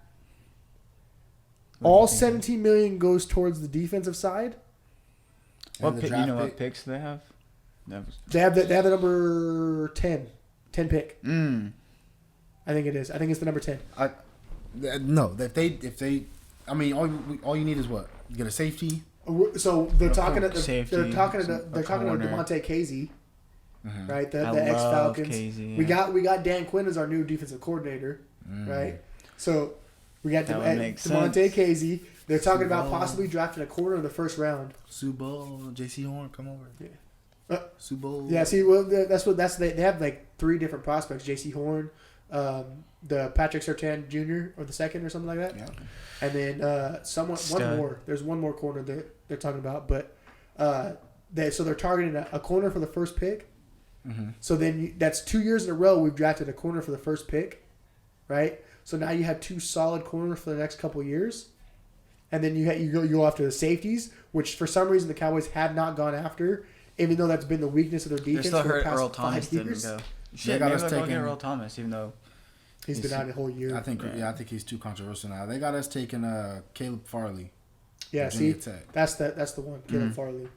All $17 million goes towards the defensive side. What picks do they have? They have the number 10 pick. I think it is. I think it's the number 10. No, if they, I mean, all you need is what? You get a safety. So they're talking to corner. DeMonte Casey, right? The I ex love Falcons. Casey, We got Dan Quinn as our new defensive coordinator, right? So we got DeMonte Casey. They're talking about possibly drafting a corner in the first round. Super Bowl, JC Horn, come over. Yeah. Super Bowl. Yeah. See, well, they have like 3 different prospects: JC Horn, the Patrick Surtain Jr. or the second or something like that. Yeah. And then one more. There's one more corner that they're talking about, but they're targeting a corner for the first pick. So then that's 2 years in a row we've drafted a corner for the first pick, right? So now you have 2 solid corners for the next couple of years, and then you go after the safeties, which for some reason the Cowboys have not gone after, even though that's been the weakness of their defense for the past Earl Thomas 5 years. didn't go. They got us taking Earl Thomas, even though he's been out a whole year. I think he's too controversial now. They got us taking Caleb Farley. Yeah, Virginia see, Tech. that's the one, Caleb Farley.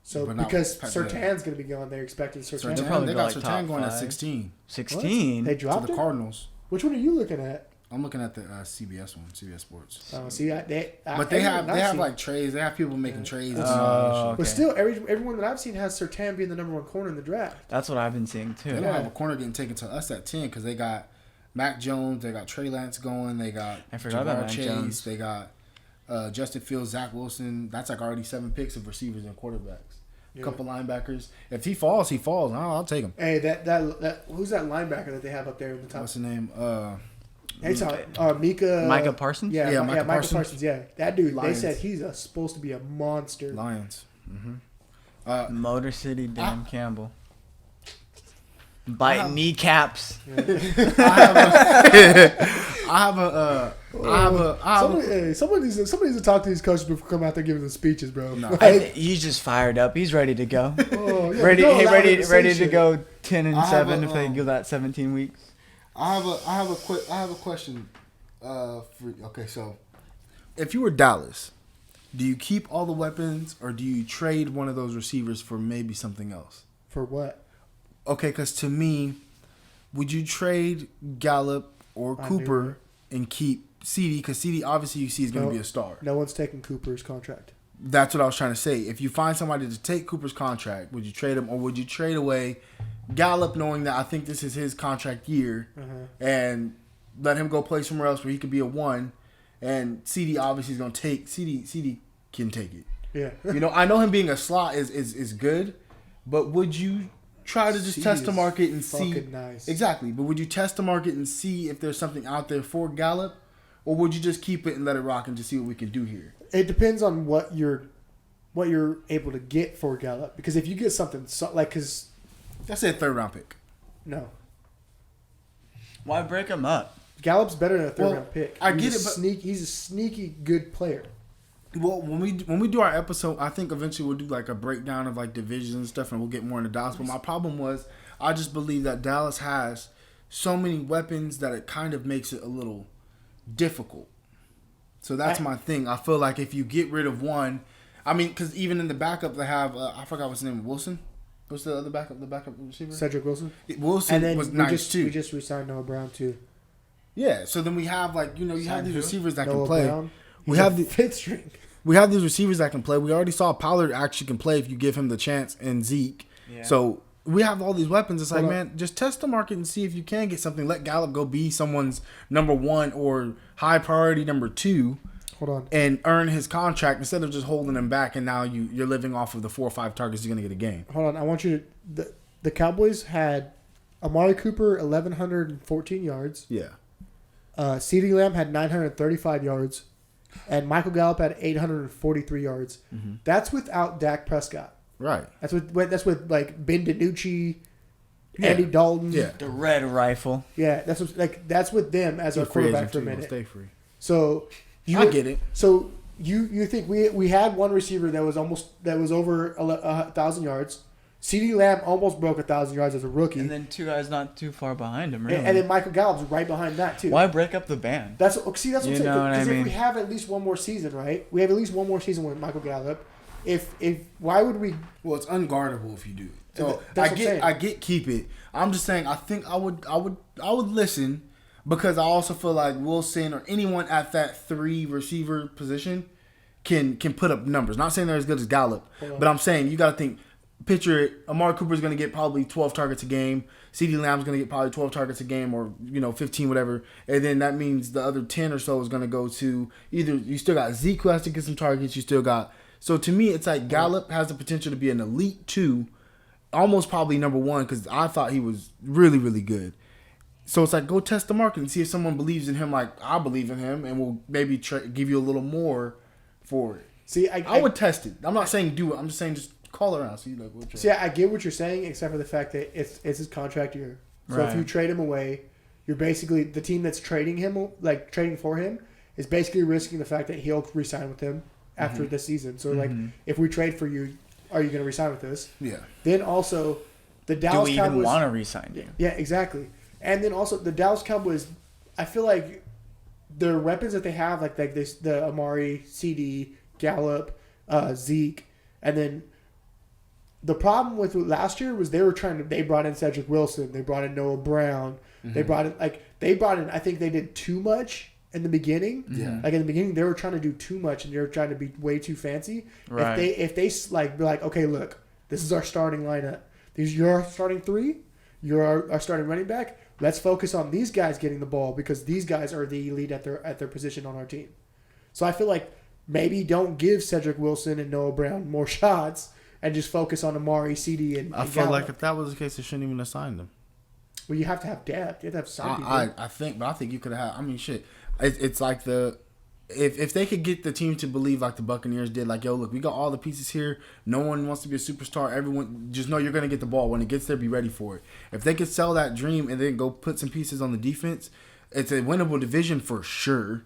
So because Surtain's going to be going, they're expecting Surtain. They got Surtain going at 16. 16? They dropped to the Cardinals. Which one are you looking at? I'm looking at the CBS one, CBS Sports. Oh, see, they have like trades. They have people making trades. But still, everyone that I've seen has Surtain being the number 1 corner in the draft. That's what I've been seeing too. They don't have a corner getting taken to us at 10 because they got Mac Jones, they got Trey Lance going, they got Jamar Chase, Jones. They got Justin Fields, Zach Wilson. That's like already 7 picks of receivers and quarterbacks. A couple linebackers. If he falls, he falls. I'll take him. Hey, that who's that linebacker that they have up there in the top? What's his name? Micah Parsons? Yeah, Micah Parsons. Yeah, that dude. Lions. They said he's supposed to be a monster. Lions. Motor City Dan Campbell. Biting kneecaps. Somebody needs to talk to these coaches before come out there giving them speeches, bro. No. He's just fired up. He's ready to go. Ready to go 10-7 if they go that 17 weeks. I have a question. Okay, so if you were Dallas, do you keep all the weapons or do you trade one of those receivers for maybe something else? For what? Okay, because to me, would you trade Gallup or Cooper and keep CD? Because CD, obviously, you see is going to be a star. No one's taking Cooper's contract. That's what I was trying to say. If you find somebody to take Cooper's contract, would you trade him or would you trade away Gallup knowing that I think this is his contract year and let him go play somewhere else where he could be a 1 and CD obviously is going to take CD can take it. Yeah. I know him being a slot is good, but would you try to just test the market and see? Nice. Exactly. But would you test the market and see if there's something out there for Gallup? Or would you just keep it and let it rock and just see what we can do here? It depends on what you're able to get for Gallup. Because if you get something because that's a 3rd round pick. No. Why break him up? Gallup's better than a 3rd round pick. I get it, but he's a sneaky good player. Well, when we do our episode, I think eventually we'll do like a breakdown of like divisions and stuff, and we'll get more into Dallas. But my problem was, I just believe that Dallas has so many weapons that it kind of makes it a little difficult. So that's my thing. I feel like if you get rid of one, I mean, because even in the backup they have, I forgot what's his name, Wilson. What's the other backup? The backup receiver, Cedric Wilson. Wilson and then was nice too. We just re-signed Noah Brown too. Yeah. So then we have like you have these receivers that can play. Brown. We have the 5th string. We have these receivers that can play. We already saw Pollard actually can play if you give him the chance, and Zeke. Yeah. So we have all these weapons. It's like, man, just test the market and see if you can get something. Let Gallup go be someone's number 1 or high priority number 2. Hold on. and earn his contract instead of just holding him back. And now you're living off of the 4 or 5 targets you're going to get a game. Hold on. I want you to. The Cowboys had Amari Cooper 1,114 yards. Yeah. CeeDee Lamb had 935 yards, and Michael Gallup had 843 yards. Mm-hmm. That's without Dak Prescott. Right. That's with like Ben DiNucci, Andy Dalton. Yeah. The red rifle. Yeah, that's with them as our quarterback for a minute. Stay free. So I get it. So you think we had one receiver that was over 1,000 yards. CeeDee Lamb almost broke 1,000 yards as a rookie, And then 2 guys not too far behind him, really. and then Michael Gallup's right behind that too. Why break up the band? That's what I'm saying. You know what I Because if mean? we have at least one more season, right? We have at least one more season with Michael Gallup. If why would we? Well, it's unguardable if you do it. So That's what I'm saying. I get keep it. I'm just saying I think I would listen because I also feel like Wilson or anyone at that 3 receiver position can put up numbers. Not saying they're as good as Gallup, but I'm saying you got to think. Picture it. Amari Cooper's going to get probably 12 targets a game. CeeDee Lamb's going to get probably 12 targets a game, or 15, whatever. And then that means the other 10 or so is going to go to either you still got Zeke who has to get some targets. You still got. So to me, it's like Gallup has the potential to be an elite 2, almost probably number 1 because I thought he was really, really good. So it's like go test the market and see if someone believes in him like I believe in him, and will maybe give you a little more for it. See, I would test it. I'm not saying do it. I'm just saying just call around. See, like, See, I get what you're saying, except for the fact that it's his contract year. So if you trade him away, you're basically the team that's trading him, like trading for him, is basically risking the fact that he'll resign with them after this season. So like, if we trade for you, are you going to resign with us? Yeah. Then also, the Dallas Do we Cowboys even want to resign you? Yeah, exactly. And then also the Dallas Cowboys, I feel like their weapons that they have, like this, the Amari, CD, Gallup, Zeke, and then the problem with last year was they brought in Cedric Wilson, they brought in Noah Brown, they brought in I think they did too much in the beginning. Yeah. Like in the beginning they were trying to do too much and they were trying to be way too fancy. Right. If they like be like, okay, look, this is our starting lineup. You're our starting 3, you're our starting running back. Let's focus on these guys getting the ball because these guys are the elite at their position on our team. So I feel like maybe don't give Cedric Wilson and Noah Brown more shots and just focus on Amari, CD, and I feel Gallup. like if that was the case, they shouldn't even have signed them. Well, you have to have depth. You have to have some people. I think you could have. I mean, shit. It's like if they could get the team to believe like the Buccaneers did, like, yo, look, we got all the pieces here. No one wants to be a superstar. Everyone just know you're gonna get the ball when it gets there. Be ready for it. If they could sell that dream and then go put some pieces on the defense, it's a winnable division for sure.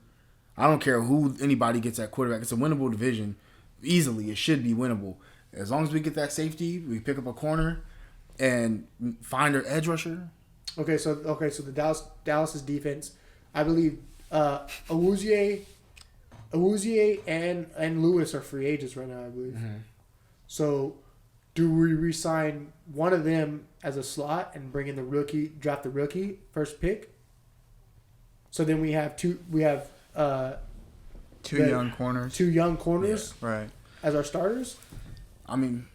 I don't care who anybody gets at quarterback. It's a winnable division. Easily, it should be winnable. As long as we get that safety, we pick up a corner and find our edge rusher. Okay, so the Dallas's defense, I believe, Awuzie and Lewis are free agents right now, I believe. Mm-hmm. So, do we re-sign one of them as a slot and bring in draft the rookie first pick? So then we have two young corners. 2 young corners, Right. as our starters. I mean,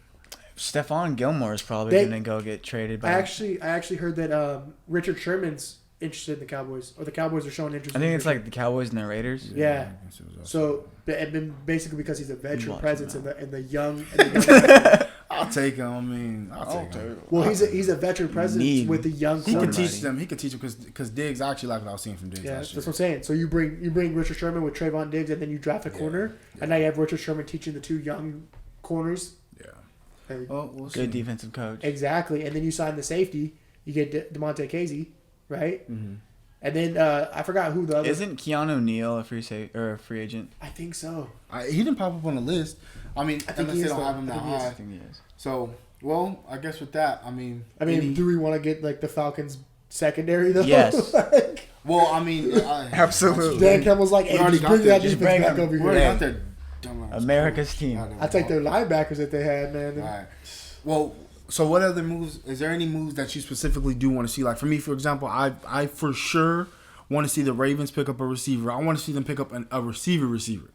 Stephon Gilmore is probably going to go get traded. I actually heard that Richard Sherman's interested in the Cowboys, or the Cowboys are showing interest. I think it's like the Cowboys and the Raiders. Yeah. I guess it was us. So, and then basically because he's a veteran Watch presence him in the young. I'll take him. I mean, I'll take him. Well, he's a veteran presence with the young. He can quarterback. teach them. He can teach them because Diggs. I actually like what I was seeing from Diggs Yeah, last that's year. what I'm saying. So you bring Richard Sherman with Trayvon Diggs, and then you draft a corner, and now you have Richard Sherman teaching the 2 young corners. Yeah. And- Well, we'll see. Good defensive coach. Exactly, and then you sign the safety. You get DeMonte Casey, right? Mm-hmm. And then I forgot who the other. Isn't Keanu Neal a free agent? I think so. He didn't pop up on the list. I mean, I think unless he they is, don't though. have him I that think he is. I high. think he is. So, well, I guess with that, Do we want to get like the Falcons secondary though? Yes. Like, well, I mean, Absolutely. Dan Campbell's like, We hey, already just got bring there. that Just defense bring back him. over we already here. got their dumbass. America's team. I take their linebackers that they had, man. All right. Well, so what other moves? Is there any moves that you specifically do want to see? Like for me, for example, I for sure want to see the Ravens pick up a receiver. I want to see them pick up a receiver.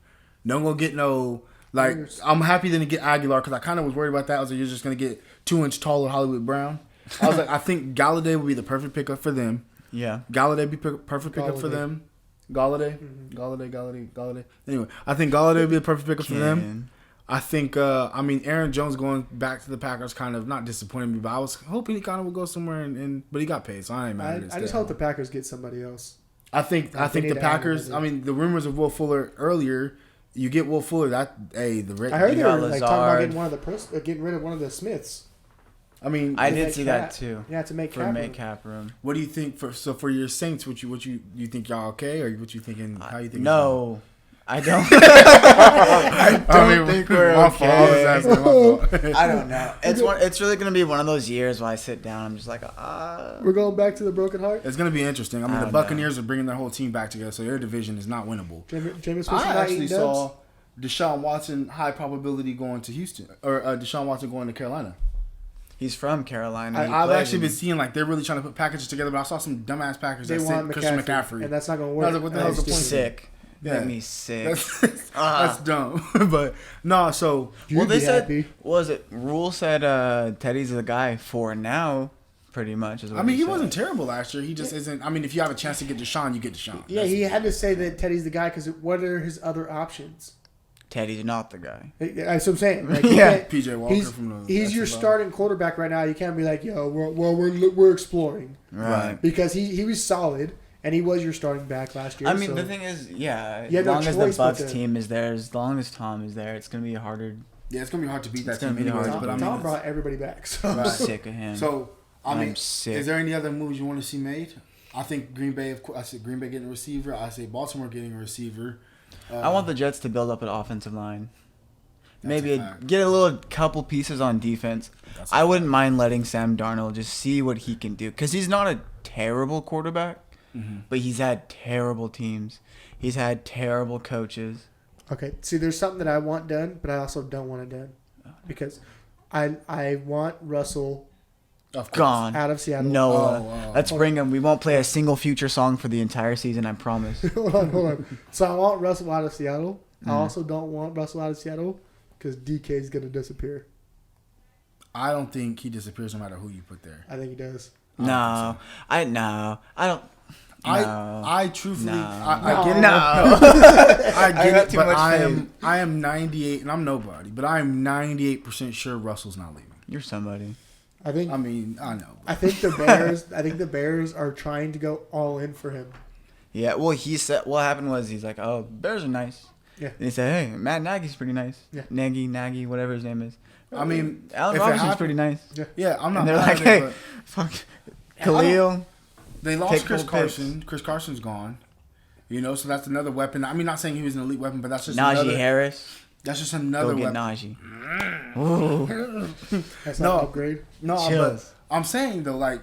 Don't go get no. Like, I'm happy they didn't get Aguilar because I kind of was worried about that. I was like, you're just going to get 2-inch taller Hollywood Brown. I was like, I think Galladay would be the perfect pickup for them. Yeah. Galladay would be perfect pickup for Galladay. them. Galladay. Galladay. Anyway, I think Galladay would be a perfect pickup for them. I think, Aaron Jones going back to the Packers kind of not disappointed me, but I was hoping he kind of would go somewhere, but he got paid, so I ain't mad at it. I just hope the Packers get somebody else. I think the Packers, the rumors of Will Fuller earlier, you get Will Fuller, I heard they were talking about getting rid of one of the Smiths. I did see that too. Yeah, to make cap room. What do you think for your Saints? What you think y'all okay, or what you thinking? How you think? No, I don't. I don't think we're okay. I don't know. It's really gonna be one of those years where I sit down. I'm just like, we're going back to the broken heart. It's gonna be interesting. The Buccaneers are bringing their whole team back together, so their division is not winnable. I actually saw Deshaun Watson high probability going to Houston, or Deshaun Watson going to Carolina. He's from Carolina. I've actually been seeing they're really trying to put packages together, but I saw some dumbass packers that said Christian McCaffrey, and that's not gonna work. I was like, what the hell's the point? Sick. Yeah. Make me sick. That's dumb. But no, so they said, Rule said Teddy's the guy for now, pretty much. Is what he wasn't terrible last year. He just isn't. If you have a chance to get Deshaun, you get Deshaun. Yeah, he had to say that Teddy's the guy because what are his other options? Teddy's not the guy. That's what I'm saying. PJ Walker he's your starting quarterback right now. You can't be like, yo, we're exploring, right? Because he was solid. And he was your starting back last year. The thing is, as long as the Bucs team is there, as long as Tom is there, it's going to be harder. Yeah, it's going to be hard to beat that team anyways. But Tom brought everybody back. So. I'm sick of him. So, I'm sick. Is there any other moves you want to see made? I think Green Bay, of course. I said Green Bay getting a receiver. I say Baltimore getting a receiver. I want the Jets to build up an offensive line. Maybe get a couple pieces on defense. I wouldn't mind letting Sam Darnold just see what he can do. Because he's not a terrible quarterback. Mm-hmm. But he's had terrible teams. He's had terrible coaches. Okay, see, there's something that I want done, but I also don't want it done. Because I want Russell gone out of Seattle. No, let's bring him. We won't play a single Future song for the entire season, I promise. hold on. So I want Russell out of Seattle. I also don't want Russell out of Seattle because DK is going to disappear. I don't think he disappears no matter who you put there. I think he does. I don't. I truthfully, I get it. No, I get it, but I am 98, and I'm nobody, but I am 98% sure Russell's not leaving. You're somebody. I know. I think the Bears are trying to go all in for him. Yeah, well, he said what happened was he's like, oh, Bears are nice. Yeah. And he said, hey, Matt Nagy's pretty nice. Yeah. Nagy, whatever his name is. Allen Robinson's pretty nice. Yeah, I'm not. And they're like, hey, fuck, Khalil. They lost Chris Carson. Chris Carson's gone. So that's another weapon. Not saying he was an elite weapon, but that's just Najee Harris. That's just another weapon. Najee. That's not an upgrade. No, but I'm saying though,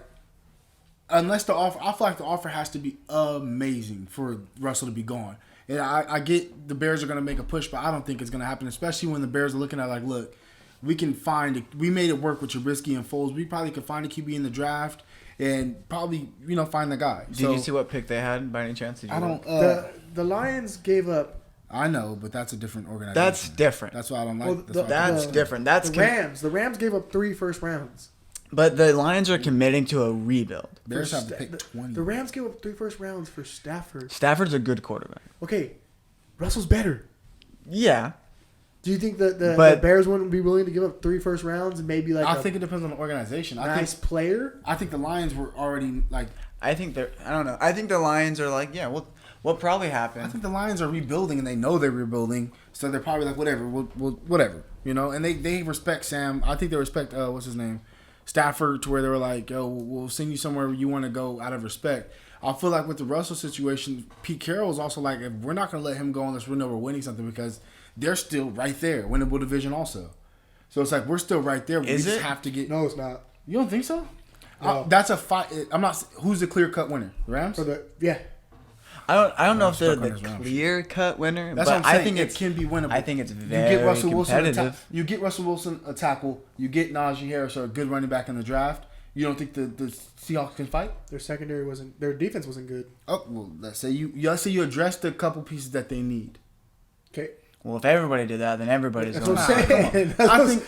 unless the offer, I feel like the offer has to be amazing for Russell to be gone. And I get the Bears are going to make a push, but I don't think it's going to happen, especially when the Bears are looking at look, we made it work with Trubisky and Foles. We probably could find a QB in the draft. And probably, find the guy. Did you see what pick they had by any chance? I don't. The Lions gave up. I know, but that's a different organization. That's different. That's why I don't like. Well, that's different. That's the Rams. The Rams gave up 3 first rounds. But the Lions are committing to a rebuild. Bears have to pick 20. The Rams gave up 3 first rounds for Stafford. Stafford's a good quarterback. Okay, Russell's better. Yeah. Do you think the Bears wouldn't be willing to give up 3 first rounds and maybe I think it depends on the organization. Nice player. I think the Lions were already I think they're. I don't know. I think the Lions are what probably happened. I think the Lions are rebuilding and they know they're rebuilding, so they're probably whatever, whatever, And they respect Sam. I think they respect what's his name, Stafford, to where they were like, yo, we'll send you somewhere where you want to go out of respect. I feel like with the Russell situation, Pete Carroll is also if we're not going to let him go unless we know we're winning something because they're still right there, winnable division also. So it's we're still right there. We just have to get. No, it's not. You don't think so? No. That's a fight. I'm not. Who's the clear cut winner? The Rams. I don't know if they're the clear cut winner. That's but what I'm saying. I think it can be winnable. I think it's very competitive. You get Russell Wilson a tackle. You get Najee Harris or a good running back in the draft. You don't think the Seahawks can fight? Their secondary wasn't. Their defense wasn't good. Oh well, let's say you addressed a couple pieces that they need. Okay. Well, if everybody did that, then everybody's going to say. I think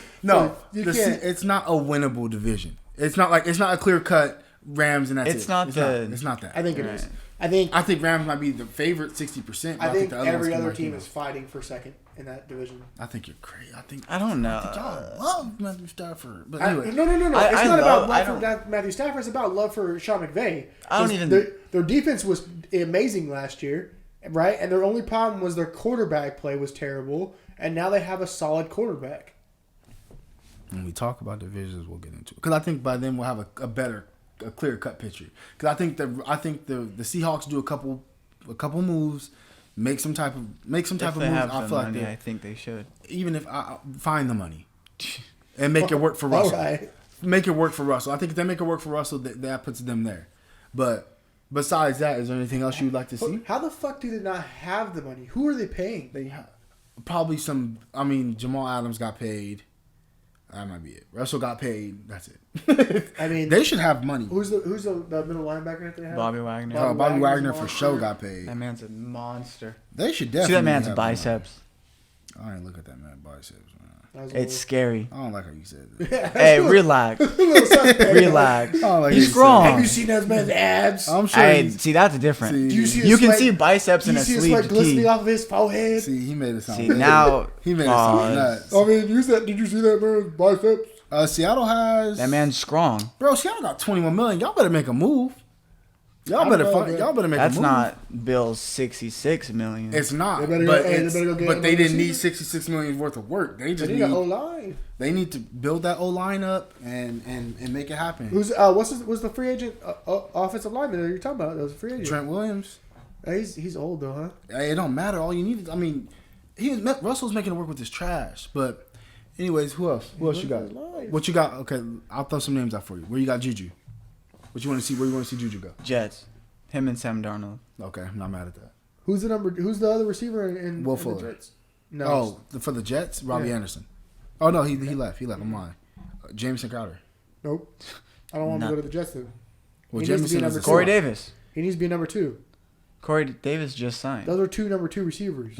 it's not a winnable division. It's not it's not a clear cut Rams and that's it's not that. I think it is. I think Rams might be the favorite 60%. I think the other every ones other might team be- is fighting for second in that division. I think you're crazy. I don't know. I think y'all love Matthew Stafford. But No. anyway, It's not about love for Matthew Stafford. It's about love for Sean McVay. Their defense was amazing last year, right? And their only problem was their quarterback play was terrible. And now they have a solid quarterback. when we talk about divisions, we'll get into it. Because I think by then we'll have a clear cut picture. Because I think the Seahawks do a couple moves, make some type of moves. I feel like I think they should. Even if I find the money and make it work for Russell. All right. Make it work for Russell. I think if they make it work for Russell, that puts them there. But besides that, is there anything else you'd like to see? How the fuck do they not have the money? Who are they paying? They probably some. I mean, Jamal Adams got paid. That might be it. Russell got paid. That's it. I mean, they should have money. Who's the middle linebacker that they have? Bobby Wagner. Bobby Wagner for monster. sure got paid. That man's a monster. They should definitely See that man's have biceps. money. I ain't look at that man's biceps, man. It's scary. I don't like how you said that. Hey, relax. Relax. I don't like He's how you said strong. Have you seen those man's abs? I'm sure. Hey, see, that's different. See, Do you see? You the can sweat- see biceps in you a see the sleeve sweat glistening tee. off of his forehead. See, he made it sound. See, bad. now he made it sound nuts. I mean, did you see that man's biceps? Seattle has that man's strong. Bro, Seattle got 21 million. Y'all better make a move. Y'all better make a move. That's not Bill's 66 million. It's not. They better But, go get but they another didn't need receiver. 66 million worth of work. They just They need an O-line. They need to build that O line up and make it happen. Who's what's the free agent offensive lineman that you're talking about? That was a free agent. Trent Williams. He's old though, huh? Hey, it don't matter. All you need is, I mean, Russell's making it work with his trash. But anyways, who else? Who else you got? What you got? Okay, I'll throw some names out for you. Where you got Juju? What you want to see? Where you want to see Juju go? Jets. Him and Sam Darnold. Okay, I'm not mad at that. Who's the other receiver in Will the Fuller. Jets? No. For the Jets, Robbie Yeah. Anderson. Oh no, he left. I'm lying. Jameson Crowder. Nope. I don't want him to go to the Jets then. Well, He needs to be Jameson number is two. Corey Davis. He needs to be number 2. Corey Davis just signed. Those are 2 number 2 receivers.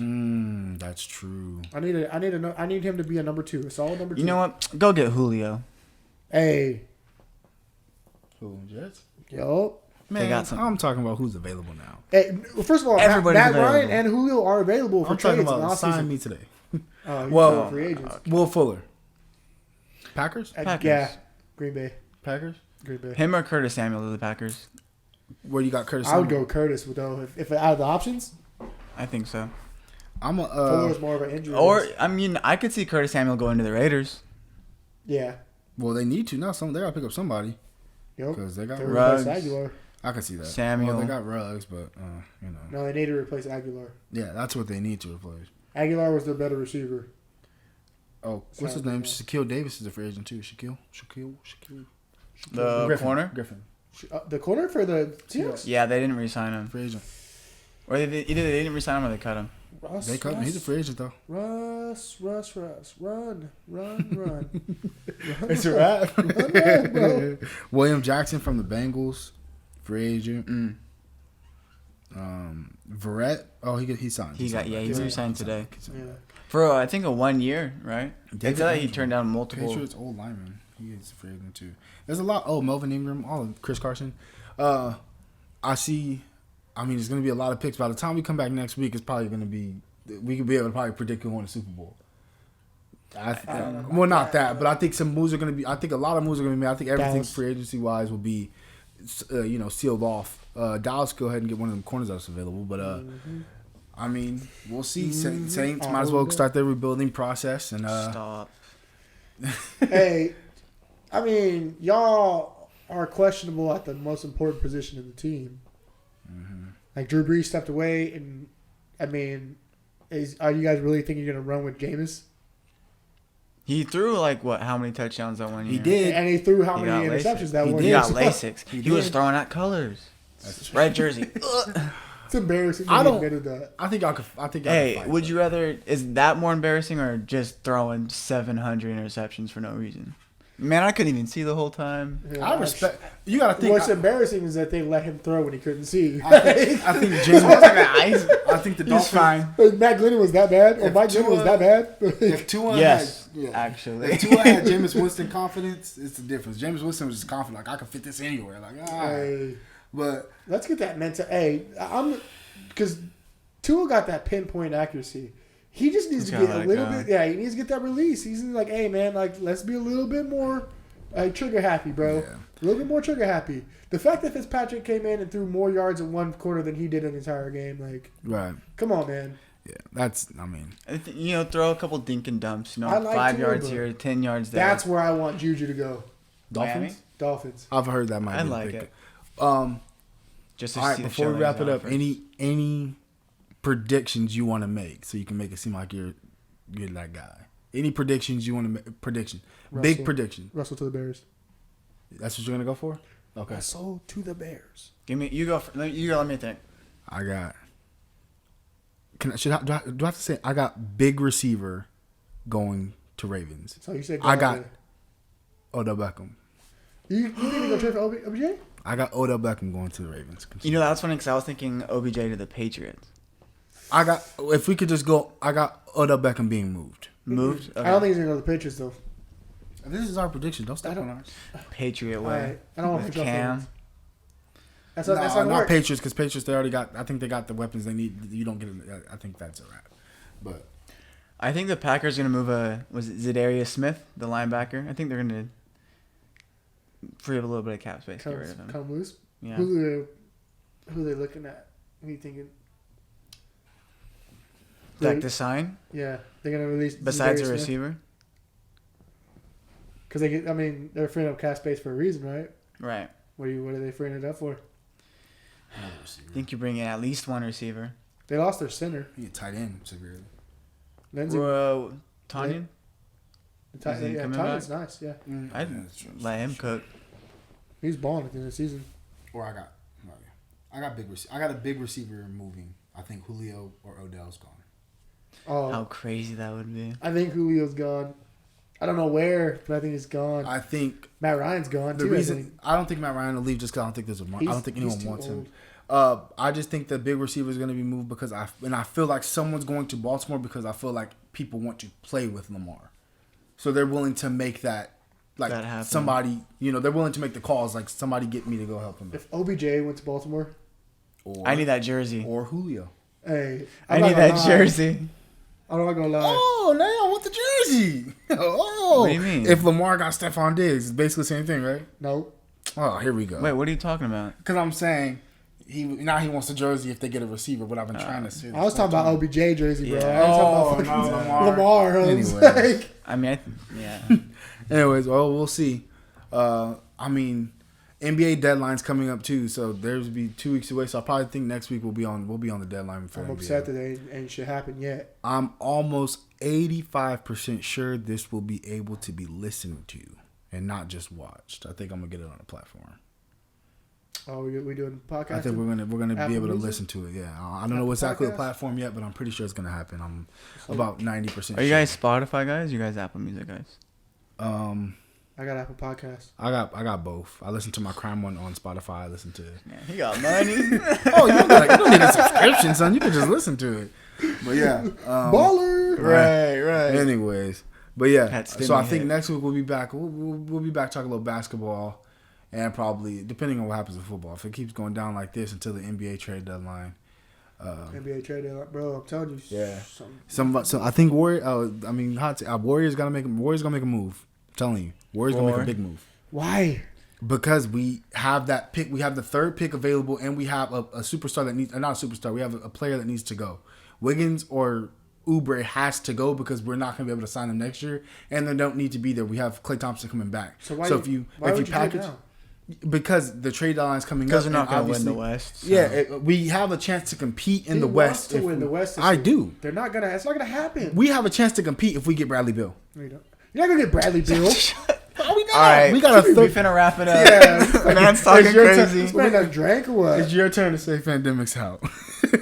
That's true. I need him to be a number 2, a solid number 2. You know what? Go get Julio. Hey, Who, Jets? yo. Man, They got some- I'm talking about who's available now. Hey, first of all, Everybody's Matt Ryan available. and Julio are available for I'm talking trades in the about sign offseason. me today. Well, Well, free agents. Will Fuller. Packers? Packers. Yeah, Green Bay. Packers? Green Bay. Him or Curtis Samuel to the Packers. Where you got Curtis I would Samuel? go Curtis though. If out of the options, I think so. I'm Fuller's more of an injury. Or, risk. I mean, I could see Curtis Samuel going to the Raiders. Yeah. well, they need to now. They got to pick up somebody Yep. because they got. They Ruggs. replace Aguilar. I can see that. Samuel. Well, they got Ruggs, but you know. No, they need to replace Aguilar. Yeah, that's what they need to replace. Aguilar was their better receiver. Oh, what's his name? Shaquille Davis is a free agent too. Shaquille. The Griffin. corner? Griffin. The corner for the Seahawks? Yeah, they didn't re-sign him. Free agent. Or either they didn't re-sign him or they cut him. Russ, They cut him. He's a free agent though. Russ. Run. It's a wrap. Run, bro. William Jackson from the Bengals, free agent. Verrett. Oh, he signed. He signed. re-signed today. He signed. Yeah. For, I think, a 1 year, right? They said that he turned down multiple. Patriots old lineman. He is a free agent too. There's a lot. Oh, Melvin Ingram. All of Chris Carson. I see. I mean, it's going to be a lot of picks. By the time we come back next week, it's probably going to be. We could be able to probably predict who won the Super Bowl. Well, not that, but I think some moves are going to be. I think a lot of moves are going to be made. I think everything Dallas. free agency wise will be, sealed off. Dallas go ahead and get one of them corners that's available, but I mean, we'll see. Saints might as well start their rebuilding process and Stop. Hey, I mean, y'all are questionable at the most important position in the team. Like Drew Brees stepped away, and I mean, are you guys really think you're gonna run with Jameis? He threw, how many touchdowns that 1 year? he did. And he threw how He many got interceptions LASIK. that He one He year? got LASIK. He was did. throwing out colors. That's Red jersey. It's embarrassing. I I don't- don't admitted that. I think y'all could. Hey, fight would that. you rather? Is that more embarrassing or just throwing 700 interceptions for no reason? Man, I couldn't even see the whole time. Yeah, I respect. You got to think. What's embarrassing is that they let him throw when he couldn't see. I think James. I think the He's Dolphins. fine. Matt Glennon was that bad, or If Mike Glennon was Tua- that bad. If Tua Yes, had, actually. If Tua had Jameis Winston confidence, it's the difference. Jameis Winston was just confident, like I can fit this anywhere. Like Hey, But let's get that mental. Hey, because Tua got that pinpoint accuracy. He just needs to get a little bit. Yeah, he needs to get that release. He's like, hey man, like let's be a little bit more trigger happy, bro. Yeah. A little bit more trigger happy. The fact that Fitzpatrick came in and threw more yards in one quarter than he did in the entire game, like, right? Come on, man. Yeah, throw a couple dink and dumps. Like 5 yards here, 10 yards there. That's where I want Juju to go. Dolphins. I've heard that might. I like it. Just to see before we wrap it up, any predictions you want to make so you can make it seem like you're that guy? Any predictions you want to make? Big prediction. Russell to the Bears. That's what you're gonna go for? Okay. Russell to the Bears. You go. Let me think. I got. Do I have to say I got big receiver going to Ravens? So you said I got Odell Beckham. You need to go trade for OBJ? I got Odell Beckham going to the Ravens. That's funny because I was thinking OBJ to the Patriots. If we could just go, I got Odell Beckham being moved. Moved? Okay. I don't think he's going to go to the Patriots, though. This is our prediction. Don't step on ours. Patriot way. Right. I don't want to Cam. That's not Patriots, because Patriots, they already got, I think they got the weapons they need. You don't get it. I think that's a wrap. But I think the Packers are going to move was it Zadarius Smith, the linebacker? I think they're going to free up a little bit of cap space. Get rid of him. Come loose? Yeah. Who are they looking at? Who are you thinking? Like to sign? Yeah. They're going to release besides Zadarius a receiver? Because they're freeing up cap space for a reason, right? Right. What are they freeing it up for? I think you bring in at least one receiver. They lost their center. You tight end severely. Tanyan? Tanyan's nice, yeah. I'd let him cook. He's balling at the end of the season. Or I got a big receiver moving. I think Julio or Odell's gone. Oh, how crazy that would be. I think Julio's gone. I don't know where, but I think he's gone. I think Matt Ryan's gone. I don't think Matt Ryan will leave just because I don't think there's I don't think anyone wants him. I just think the big receiver is going to be moved because I feel like someone's going to Baltimore because I feel like people want to play with Lamar, so they're willing to make that somebody they're willing to make the calls like somebody get me to go help him. If OBJ went to Baltimore, I need that jersey or Julio. Hey, I need that jersey. I'm not gonna lie. Oh, now I want the jersey. Oh, what do you mean? If Lamar got Stephon Diggs, it's basically the same thing, right? No. Oh, here we go. Wait, what are you talking about? Because I'm saying he wants the jersey if they get a receiver. But I've been trying to say. I was talking about OBJ jersey, bro. Yeah. I was talking about Lamar. Anyway. Yeah. Anyways, well, we'll see. NBA deadline's coming up too, so there's be 2 weeks away. So I probably think next week we'll be on the deadline for I'm NBA. upset that it ain't shit happen yet. I'm almost 85% sure this will be able to be listened to and not just watched. I think I'm gonna get it on a platform. Oh, we doing podcast? I think we're gonna be able to listen to it. Yeah, I don't know exactly the podcast? platform yet, but I'm pretty sure it's gonna happen. I'm about 90%. Are you guys Spotify guys? You guys Apple Music guys? I got Apple Podcasts. I got both. I listen to my crime one on Spotify. I listen to. Man, he got money. Oh, you don't need a subscription, son. You can just listen to it. But yeah, baller. Right. Anyways, but yeah. So I think next week we'll be back. We'll be back talking a little basketball, and probably depending on what happens with football. If it keeps going down like this until the NBA trade deadline. NBA trade deadline, bro. I'm telling you. Yeah. So I think Warriors gonna make a move. I'm telling you, Warriors gonna make a big move. Why? Because we have that pick. We have the third pick available, and we have a superstar that needs. Not a superstar. We have a player that needs to go. Wiggins or Oubre has to go because we're not going to be able to sign them next year, and they don't need to be there. We have Klay Thompson coming back. So if you package, because the trade deadline is coming up, because they're not going to win the West. So. Yeah, we have a chance to compete in the West. To win the West. I do. They're not gonna. It's not gonna happen. We have a chance to compete if we get Bradley Beal. No, you don't. You're not gonna get Bradley Beal. Oh, we not. All right, we got we finna wrap it up. Yeah, man's talking crazy. We're gonna drink or what? It's your turn to say Fandemix out.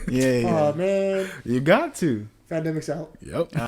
Yeah. Oh man, you got to. Fandemix out. Yep.